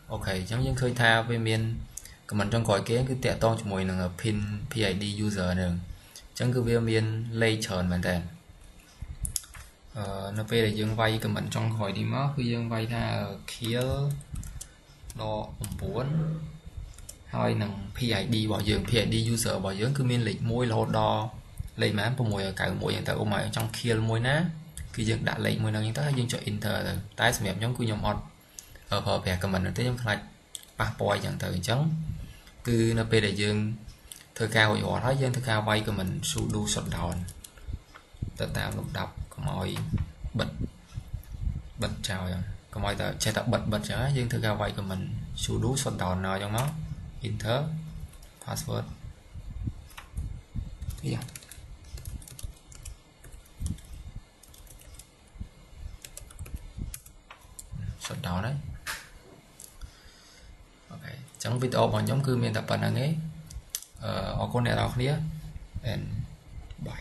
ok giống như khơi tha với miền của mình trong gọi kế cứ tẹt to cho mùi là pin PID user nữa chẳng cứ với miền lay tròn bản tèn nó về để dương vay của mình trong hồi đi mất cứ dương vay tha kill đo 4 thôi nằng PID bỏ dương PID user bỏ dương cứ miên lịch môi lô đo lấy má của mùi ở cả mùi hiện tại ôm mày trong kill môi ná khi dương đã lấy mùi nào nhưng ta dương cho enter rồi tái xem giống cứ nhóm on ở phở bè của mình tới giống lại ba boy chẳng từ chấn cứ nó về để dương thơ cao hội họ thấy dương thơ cao vay của mình sudo shutdown tự tạo lục đọc có mọi bật chào rồi còn mọi tờ chạy tập bật trở dương thơ cao vay của mình sudo shutdown nào trong nó enter password yeah. shutdown đấy ok chẳng video bằng nhóm cư miền tập bản ấy ở con này nào kia and bye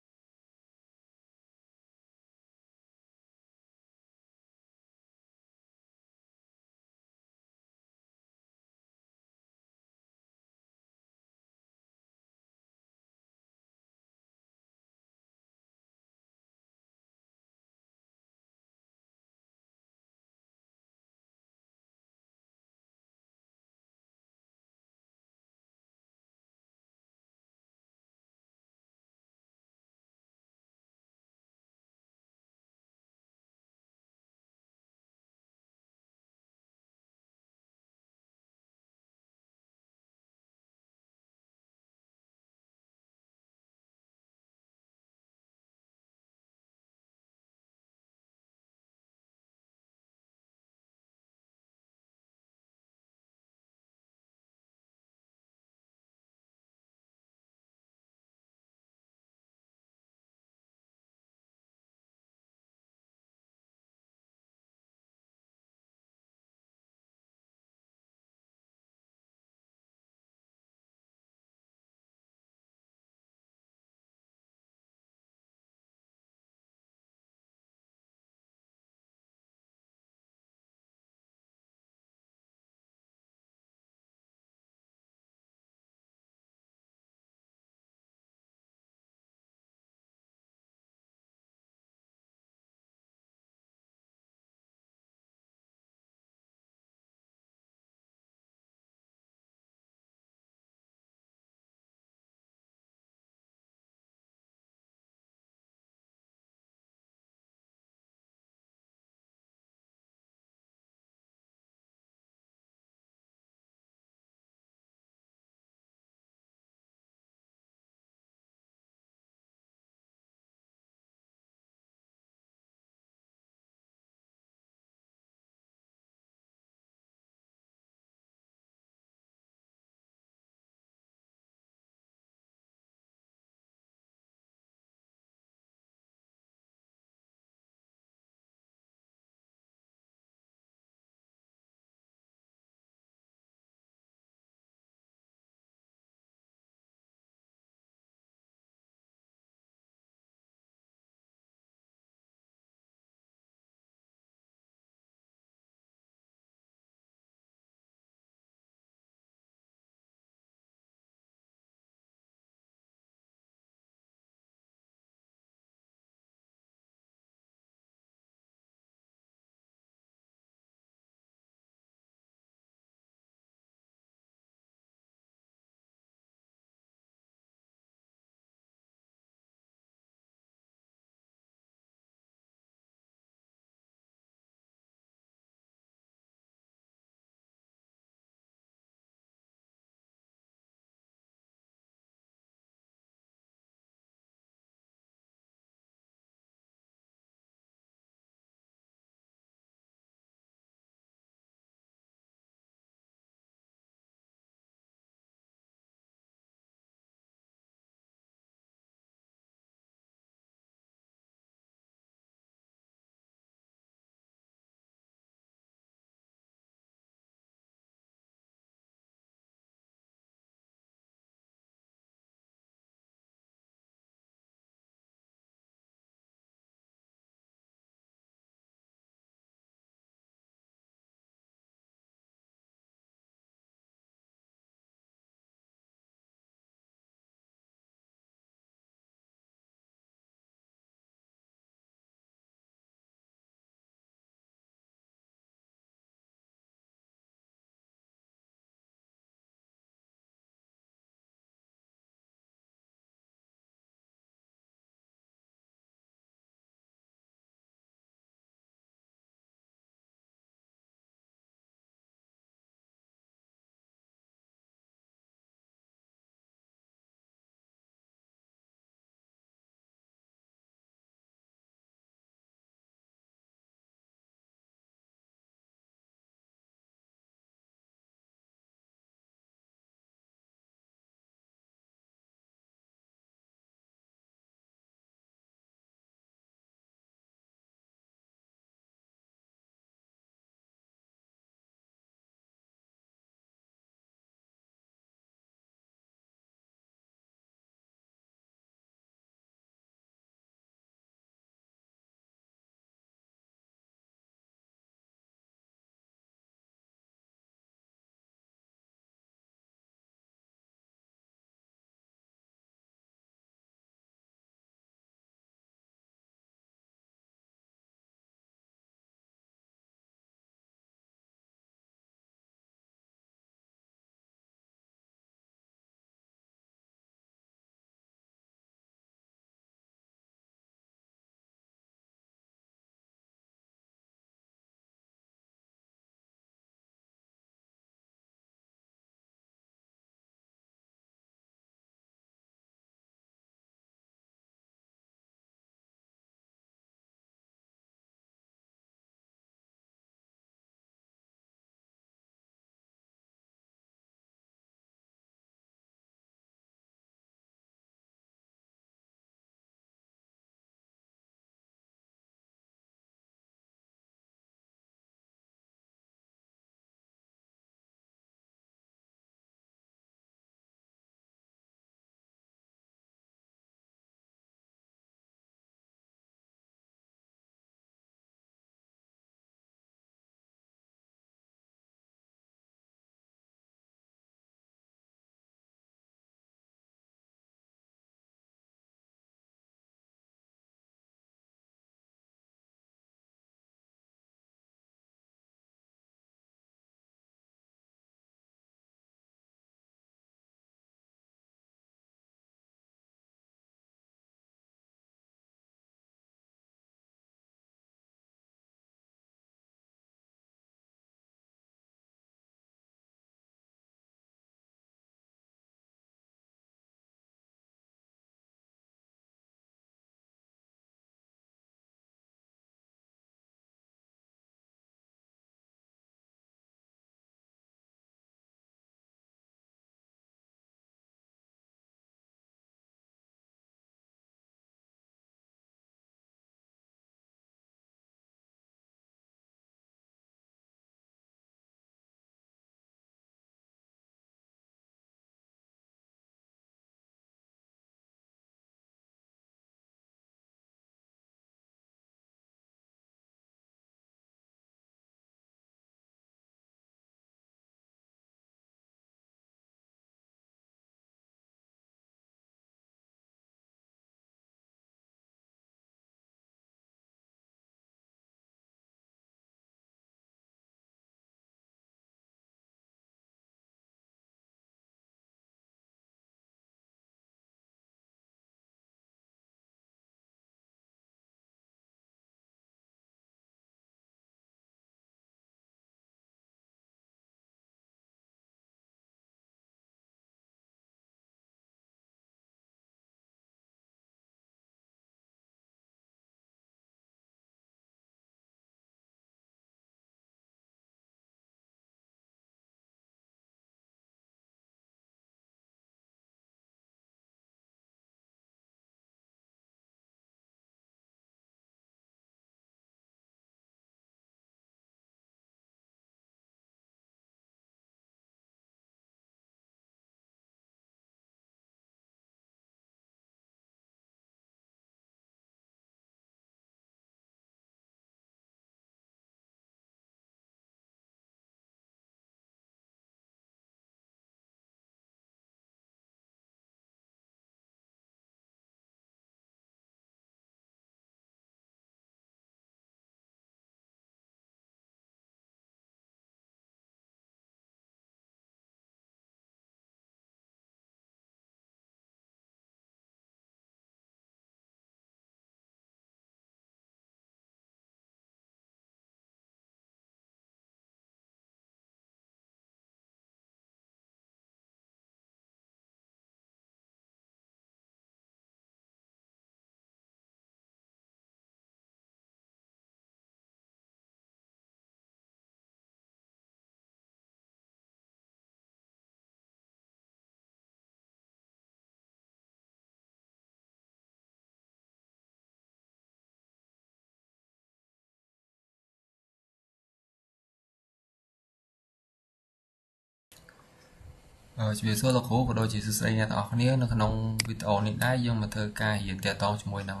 ជំរាបសួរលោកគ្រូក៏ដូចជាសួស្តីអ្នកទាំងអស់គ្នានៅក្នុងវីដេអូនេះដែរយើងមកធ្វើការរៀនទាក់ទងជាមួយនឹង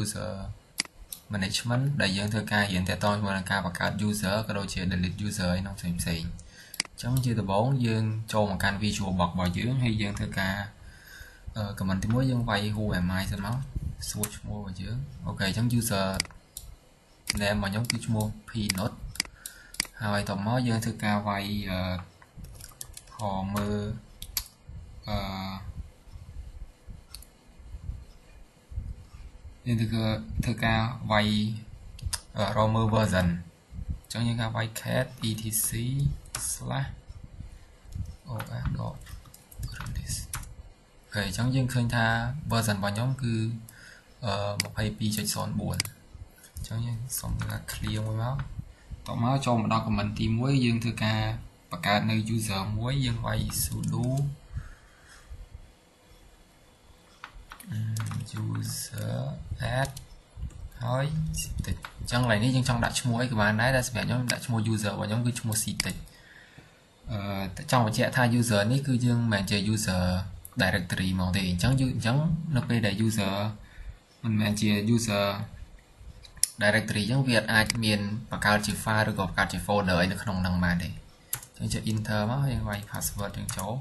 user management ដែលយើងធ្វើការរៀនទាក់ទងជាមួយនឹងការបង្កើត user ក៏ដូចជា delete user ឯក្នុងផ្សេងៗអញ្ចឹងជាដំបូងយើងចូលមកកាន់ visual box របស់យើងហើយយើងធ្វើការ comment ទី1យើងវាយ who am I សិនមកសួរឈ្មោះរបស់យើងអូខេអញ្ចឹង user name របស់ខ្ញុំគឺឈ្មោះ pnode ហើយតមកយើងធ្វើការវាយមើលយើងធ្វើការវាយរកមើល version អញ្ចឹងយើងការវាយ cat etc/os.release អូខេអញ្ចឹងយើងឃើញថា version របស់ខ្ញុំគឺ22.04 អញ្ចឹងយើងសូមធ្វើការ clear មួយមកតមកចូលមកដល់ comment ទី1យើងធ្វើការបង្កើតនៅ user មួយយើងវាយ sudo user add ហើយ ctic អញ្ចឹងឡើយនេះយើងចង់ដាក់ឈ្មោះអីក៏បានដែរតែសម្រាប់ខ្ញុំដាក់ឈ្មោះ user របស់ខ្ញុំគឺឈ្មោះ ctic ចង់បញ្ជាក់ថា user នេះគឺយើងមិនមែនជា user directory ហ្មងទេអញ្ចឹងនៅពេលដែល user មិនមែនជា user directory អញ្ចឹងវាអាចមានបង្កើតជា file ឬក៏បង្កើតជា folder អីនៅក្នុងហ្នឹងបានទេអញ្ចឹងចុច enter មកយើងវាយ password យើងចូល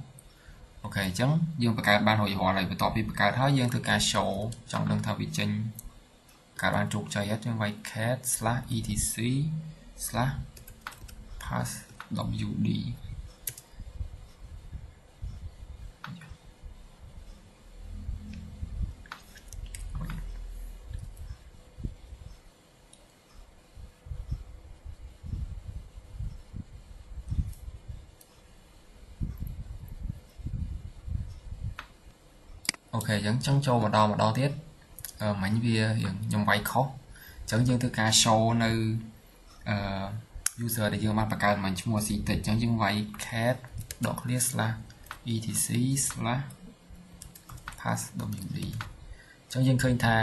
អូខេអញ្ចឹងយើងបង្កើតបានរួចរាល់ហើយបន្ទាប់ពីបង្កើតហើយយើងធ្វើការ show ចង់ដឹងថាវាចេញកើតបានជោគជ័យអត់យើងវាយ cat/etc/passwdអូខេអញ្ចឹងចូលម្ដងទៀតមិញវាខ្ញុំវាយខុសអញ្ចឹងយើងធ្វើការ show នៅ user ដែលយើងបានបង្កើតមិញឈ្មោះ ctic អញ្ចឹងយើងវាយ cat.clear/etc/passwd អញ្ចឹងយើងឃើញថា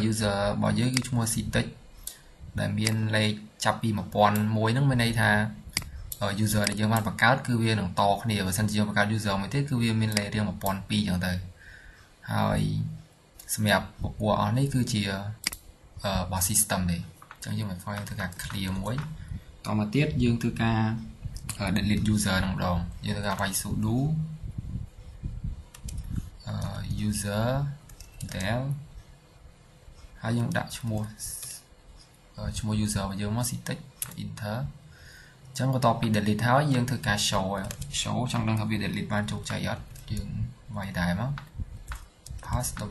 user របស់យើងគឺឈ្មោះ ctic ដែលមានលេខចាប់ពី1001ហ្នឹងមានន័យថា user ដែលយើងបានបង្កើតគឺវានឹងតគ្នាបើសិនជាយើងបង្កើត user មួយទៀតគឺវាមានលេខរៀង1002អញ្ចឹងទៅហើយសម្រាប់ពពួកអស់នេះគឺជារបស់ system ទេអញ្ចឹងយើងមក file ធ្វើការ clear មួយតមកទៀតយើងធ្វើការ delete user នឹងម្ដងយើងធ្វើការវាយ sudo user del ហើយយើងដាក់ឈ្មោះ user របស់យើងមក ctic enter អញ្ចឹងបន្ទាប់ពី delete ហើយយើងធ្វើការ show ចង់ដឹងថាវា delete បានជោគជ័យអត់យើងវាយដែរមក passwd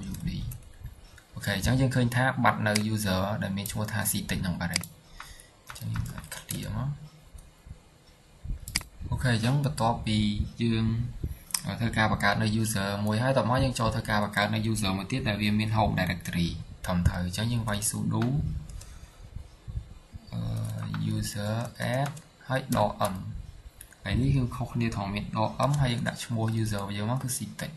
អូខេអញ្ចឹងយើងឃើញថាបាត់នៅ user ដែលមានឈ្មោះថា ctic ហ្នឹងបាត់ហើយអញ្ចឹងយើងអាច clear មកអូខេអញ្ចឹងបន្ទាប់ពីយើងធ្វើការបង្កើតនៅ user មួយហើយតមកយើងចូលធ្វើការបង្កើតនៅ user មួយទៀតដែលវាមាន home directory ត្រឹមត្រូវអញ្ចឹងយើងវាយ sudo user add ហើយ $m ហើយនេះគឺខុសគ្នាត្រង់មាន $m ហើយយើងដាក់ឈ្មោះ user របស់យើងមកគឺ ctic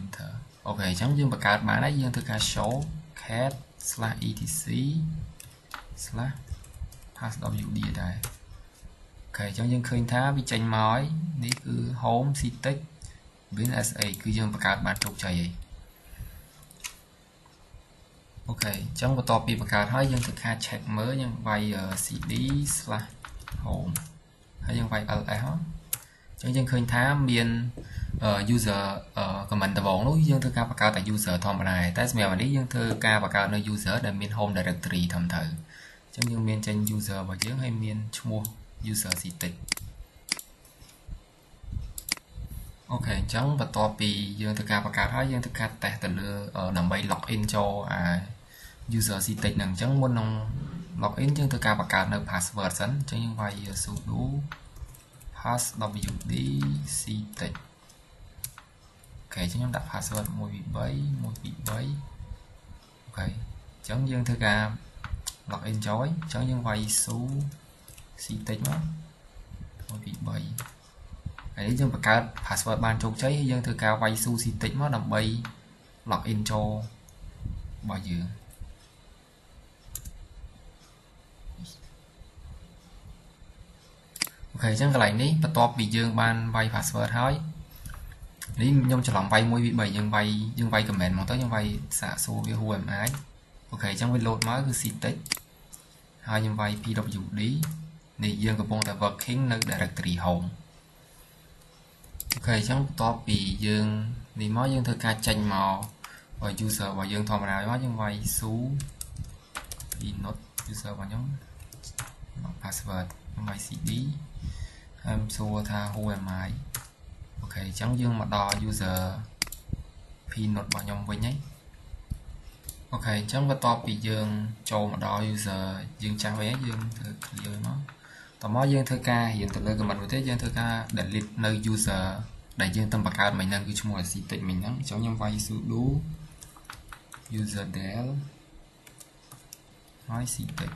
enter អូខេអញ្ចឹងយើងបង្កើតបានហើយយើងធ្វើការ show cat/etc/passwd ដែរអូខេអញ្ចឹងយើងឃើញថាវាចេញមកហើយនេះគឺ home ctic bin.sa គឺយើងបង្កើតបានជោគជ័យហើយអូខេអញ្ចឹងបន្ទាប់ពីបង្កើតហើយយើងធ្វើការ check មើលយើងវាយ cd/home ហើយយើងវាយ ls អញ្ចឹងយើងឃើញថាមានuser comment ដំបូងនោះយើងធ្វើការបង្កើតតែ user ធម្មតាតែសម្រាប់នេះយើងធ្វើការបង្កើតនៅ user ដែលមាន home directory ត្រឹមត្រូវអញ្ចឹងយើងមានចេញ user របស់យើងហើយមានឈ្មោះ user ctic អូខេអញ្ចឹងបន្ទាប់ពីយើងធ្វើការបង្កើតហើយយើងធ្វើការ test ទៅលើដើម្បី login ចូលអា user ctic ហ្នឹងអញ្ចឹងមុននឹង login យើងធ្វើការបង្កើតនៅ password សិនអញ្ចឹងយើងវាយ sudo passwd ctic អូខេអញ្ចឹងខ្ញុំដាក់ password 123 អូខេអញ្ចឹងយើងធ្វើការ login ចូលអញ្ចឹងយើងវាយ su ctic មក123ហើយនេះយើងបង្កើត password បានជោគជ័យហើយយើងធ្វើការវាយ su ctic មកដើម្បី login ចូលរបស់យើងអូ ok chẳng cái này ní bắt top bị dương ban vay password thôi ní nhung cho lòng vay môi bị bảy dương vay comment mong tới dương vay xả số với hùa em ái ok chẳng với load mới cứ xịt tích hai dương vay pw đi này dương của bông tại working nơi directory home ok chẳng top bị dương đi mới dương thưa ca tranh màu và user và dương thòm nào đó dương vay số thì nốt user và nhóm password dương vay cd em xua tha hùa em ái ok chẳng dương mà đo user pin nốt vào nhóm với nhé ok chẳng có top bị dương cho mà đo user dương trang vé dương thử clear nó tao nói dương thưa ca hiện từ lời của mình thế dương thưa ca delete nơi user đại dương tâm bạc mình đang cứ chung là gì tịnh mình nắng cháu nhóm vay sự đủ user del nói gì tịnh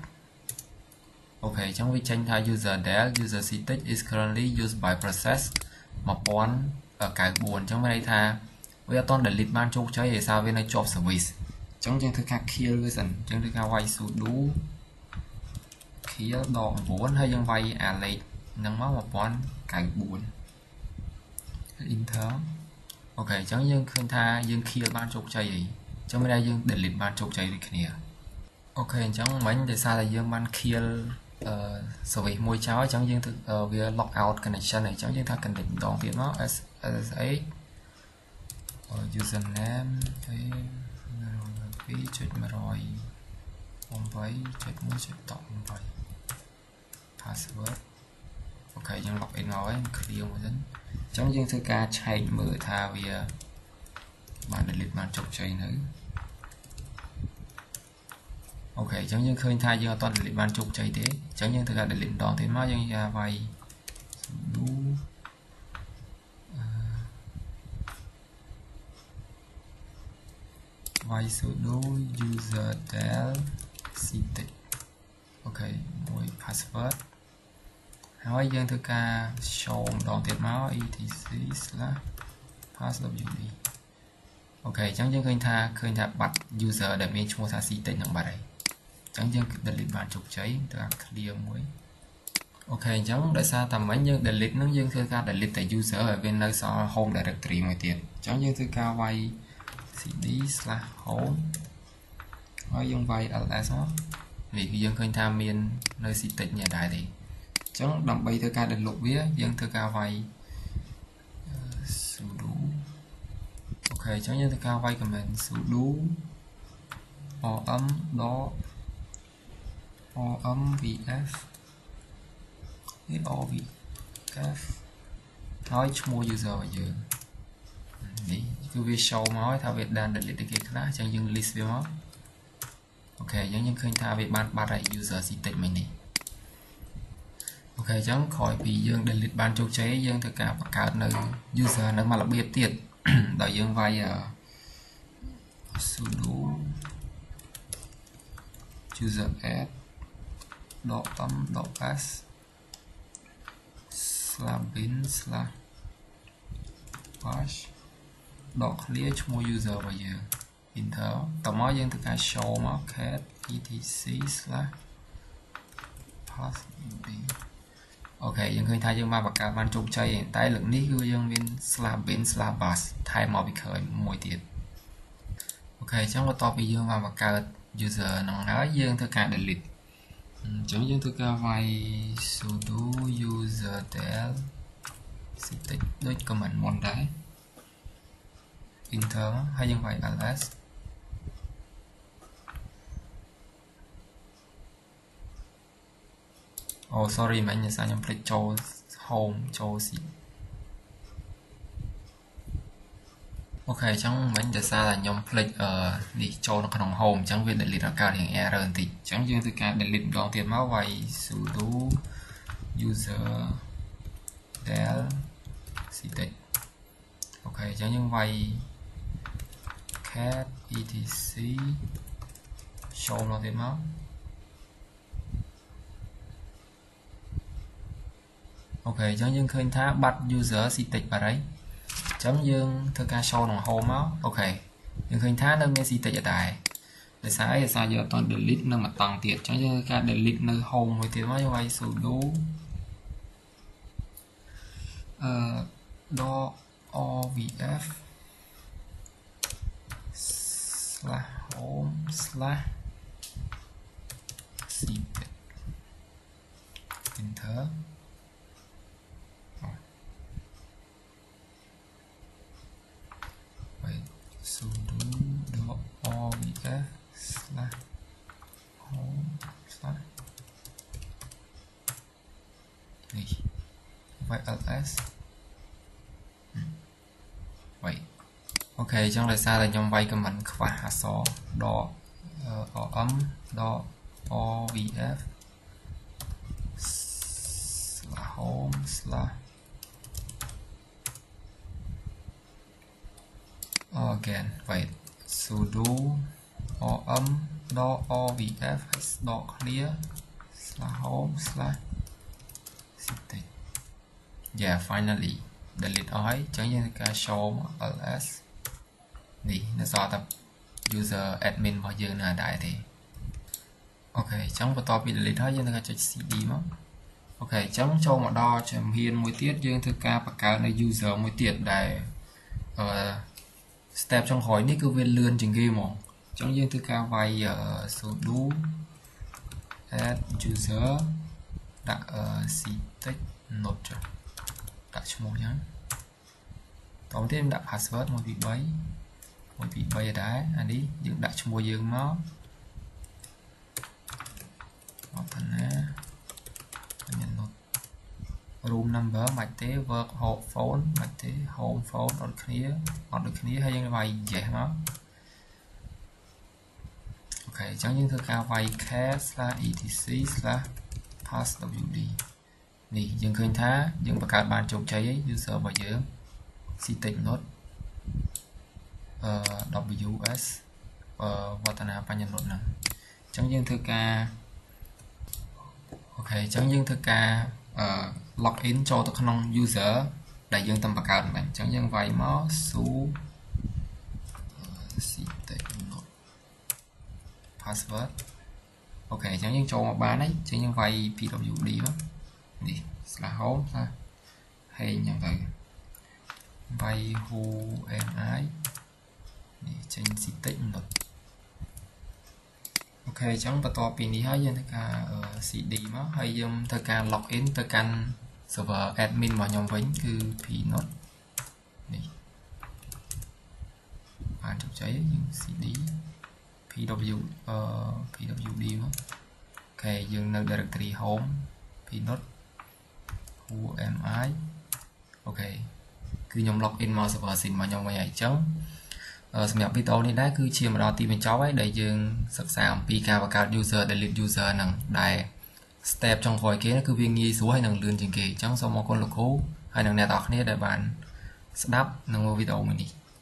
ok trong vi tranh thay user del user static is currently used by process một bọn ở cái buồn trong đây tha với toàn delete ban chụp chơi để sao bên này job service trong chương thức kill version chương thức vay số đủ khi đòn vốn hay dân vay lấy nâng máu một bọn cái buồn inter ok chẳng dân khơi tha dân kill ban chụp chơi gì trong bên đây dân delete ban chụp chơi đi kia ok chẳng mấy để sao là dân ban kill service môi cháo chẳng dân thực về logout connection này chẳng dân ta cần định đòn tiền nó SSH username phí chết mà rồi không phải chết muốn chết tổng vậy password ok dân login nói clear một dính trong dân thư ca chạy mở tha vì bạn delete bạn chụp chạy nữa ok trong dân khơi thay dân toàn delete bạn chụp chạy thế trong dân thư ca delete đòn thế mà dân ra vay đủ vay số đủ user del static ok mỗi password hỏi dân thư ca show đòn tiền máu etc passwd ok chẳng dân khơi tha bắt user để mình mua sa si tên nặng bài này chẳng dân delete bạn trục cháy từ clear mới ok chẳng để sao tầm mấy dân delete nó dân thư ca delete tại user ở bên nơi so home directory ngoài tiền chẳng dân thư ca vay cd/home nói dân vay ls vì cái dân khơi tham miên nơi xịt tịnh nhà đại thì chẳng đọc bay thư ca định lục vía dân thư ca vay sudo ok chẳng dân thư ca vay comment sudo o ấm đó o ấm vf o vf nói mua user vào giờ đi cứ vi show nói thao việt đàn delete cái khác chẳng dừng list với nó ok giống như khơi thao việt ban bắt lại user gì tịnh mình đi ok chẳng khỏi vì dương delete ban châu chế dương tất cả các cả nơi user nó mà là biết tiền đợi dương vay ở sudo user add độ tấm độ pass bin /pass độ clear mua user vào giờ enter tầm mới dân tất cả show market etc/pass ok dân khơi thay dân ba bạc cả ban trục chơi tái lượng ní cứ dân bên /bin/pass thay màu bị khởi mỗi tiền ok chẳng có to bị dương vào bạc cả user nặng nói dân tất cả delete chẳng dân tất cả vay sudo user del static đối comment môn đấy enter hay dân vay ls oh sorry mà anh sao nhầm click cho home cho gì ok chẳng mình để xa là nhóm click đi cho nó còn home chẳng việc delete ra cao thì error thì chẳng dương tất cả delete đòn tiền máu vay sudo user del static ok chẳng những vay cat etc show nó tiền máu ok chẳng những khơi thá bắt user static vào đấy chấm dương thơ ca show đồng home máu ok nhưng khơi thá nơi static ở tại để sáng sao giờ toàn delete nơi mà toàn tiệt chẳng như ca delete nơi home với tiền máu như vậy sudo dot ovf slash home slash cpit enter wait sudo dot ovf slash home slashនេះ vậy ls vậy ok អញ្ចឹងដោយសារតែខ្ញុំវាយ comment ខ្វះអក្សរ dot om dot ovf slash home slash again wait sudo om dot ovf dot clear slash home slash city yeah finally delete អស់ហើយអញ្ចឹងយើងធ្វើការ show ls នេះនៅសល់តែ user admin របស់យើងនៅដែរទេអូខេអញ្ចឹងបន្ទាប់ពី delete ហើយយើងធ្វើការចុច cd មកអូខេអញ្ចឹងចូលមកដល់ជំហានមួយទៀតយើងធ្វើការបង្កើតនៅ user មួយទៀតដែល step ចុងក្រោយនេះគឺវាលឿនជាងគេហ្មងអញ្ចឹងយើងធ្វើការវាយ sudo add user ដាក់ ctech node ចុះដាក់ឈ្មោះអញ្ចឹងតោះទៀតដាក់ password 1 2 3 1 2 3ដែរអានេះយើងដាក់ឈ្មោះយើងមកអត់ណាញ៉ាំ node room number មិនទេ work home phone មិនទេ home phone អត់ដូចគ្នាហើយយើងវាយ yes មកអូខេអញ្ចឹងយើងធ្វើការវាយ cat/etc/passwd នេះយើងឃើញថាយើងបង្កើតបានជោគជ័យហើយ user របស់យើង ctech node ws វឌ្ឍនាបញ្ញត្តិហ្នឹងអញ្ចឹងយើងធ្វើការអូខេអញ្ចឹងយើងធ្វើការlogin ចូលទៅក្នុង user ដែលយើងតាមបង្កើតហ្នឹងអញ្ចឹងយើងវាយមក ctech node password អូខេអញ្ចឹងយើងចូលមកបានហើយអញ្ចឹងយើងវាយ pwd មកនេះ /home ហើយអញ្ចឹងទៅវាយ who am I នេះចេញ ctech node អូខេអញ្ចឹងបន្ទាប់ពីនេះហើយយើងធ្វើការ cd មកហើយយើងធ្វើការ login ទៅកាន់ server admin របស់ខ្ញុំវិញគឺ pnode នេះបានជោគជ័យយើង cd pwd មកអូខេយើងនៅ directory home pnode who am I អូខេគឺខ្ញុំ login មក server sim របស់ខ្ញុំវិញហើយអញ្ចឹងសម្រាប់វីដេអូនេះដែរគឺជាមកដល់ទីបញ្ចប់ហើយដែលយើងសិក្សាអំពីការបង្កើត user delete user ហ្នឹងដែល step ចុងក្រោយគេគឺវាងាយស្រួលហើយនឹងលឿនជាងគេអញ្ចឹងសូមអរគុណលោកគ្រូហើយនឹងអ្នកទាំងអស់គ្នាដែលបានស្ដាប់និងមើលវីដេអូមួយនេះ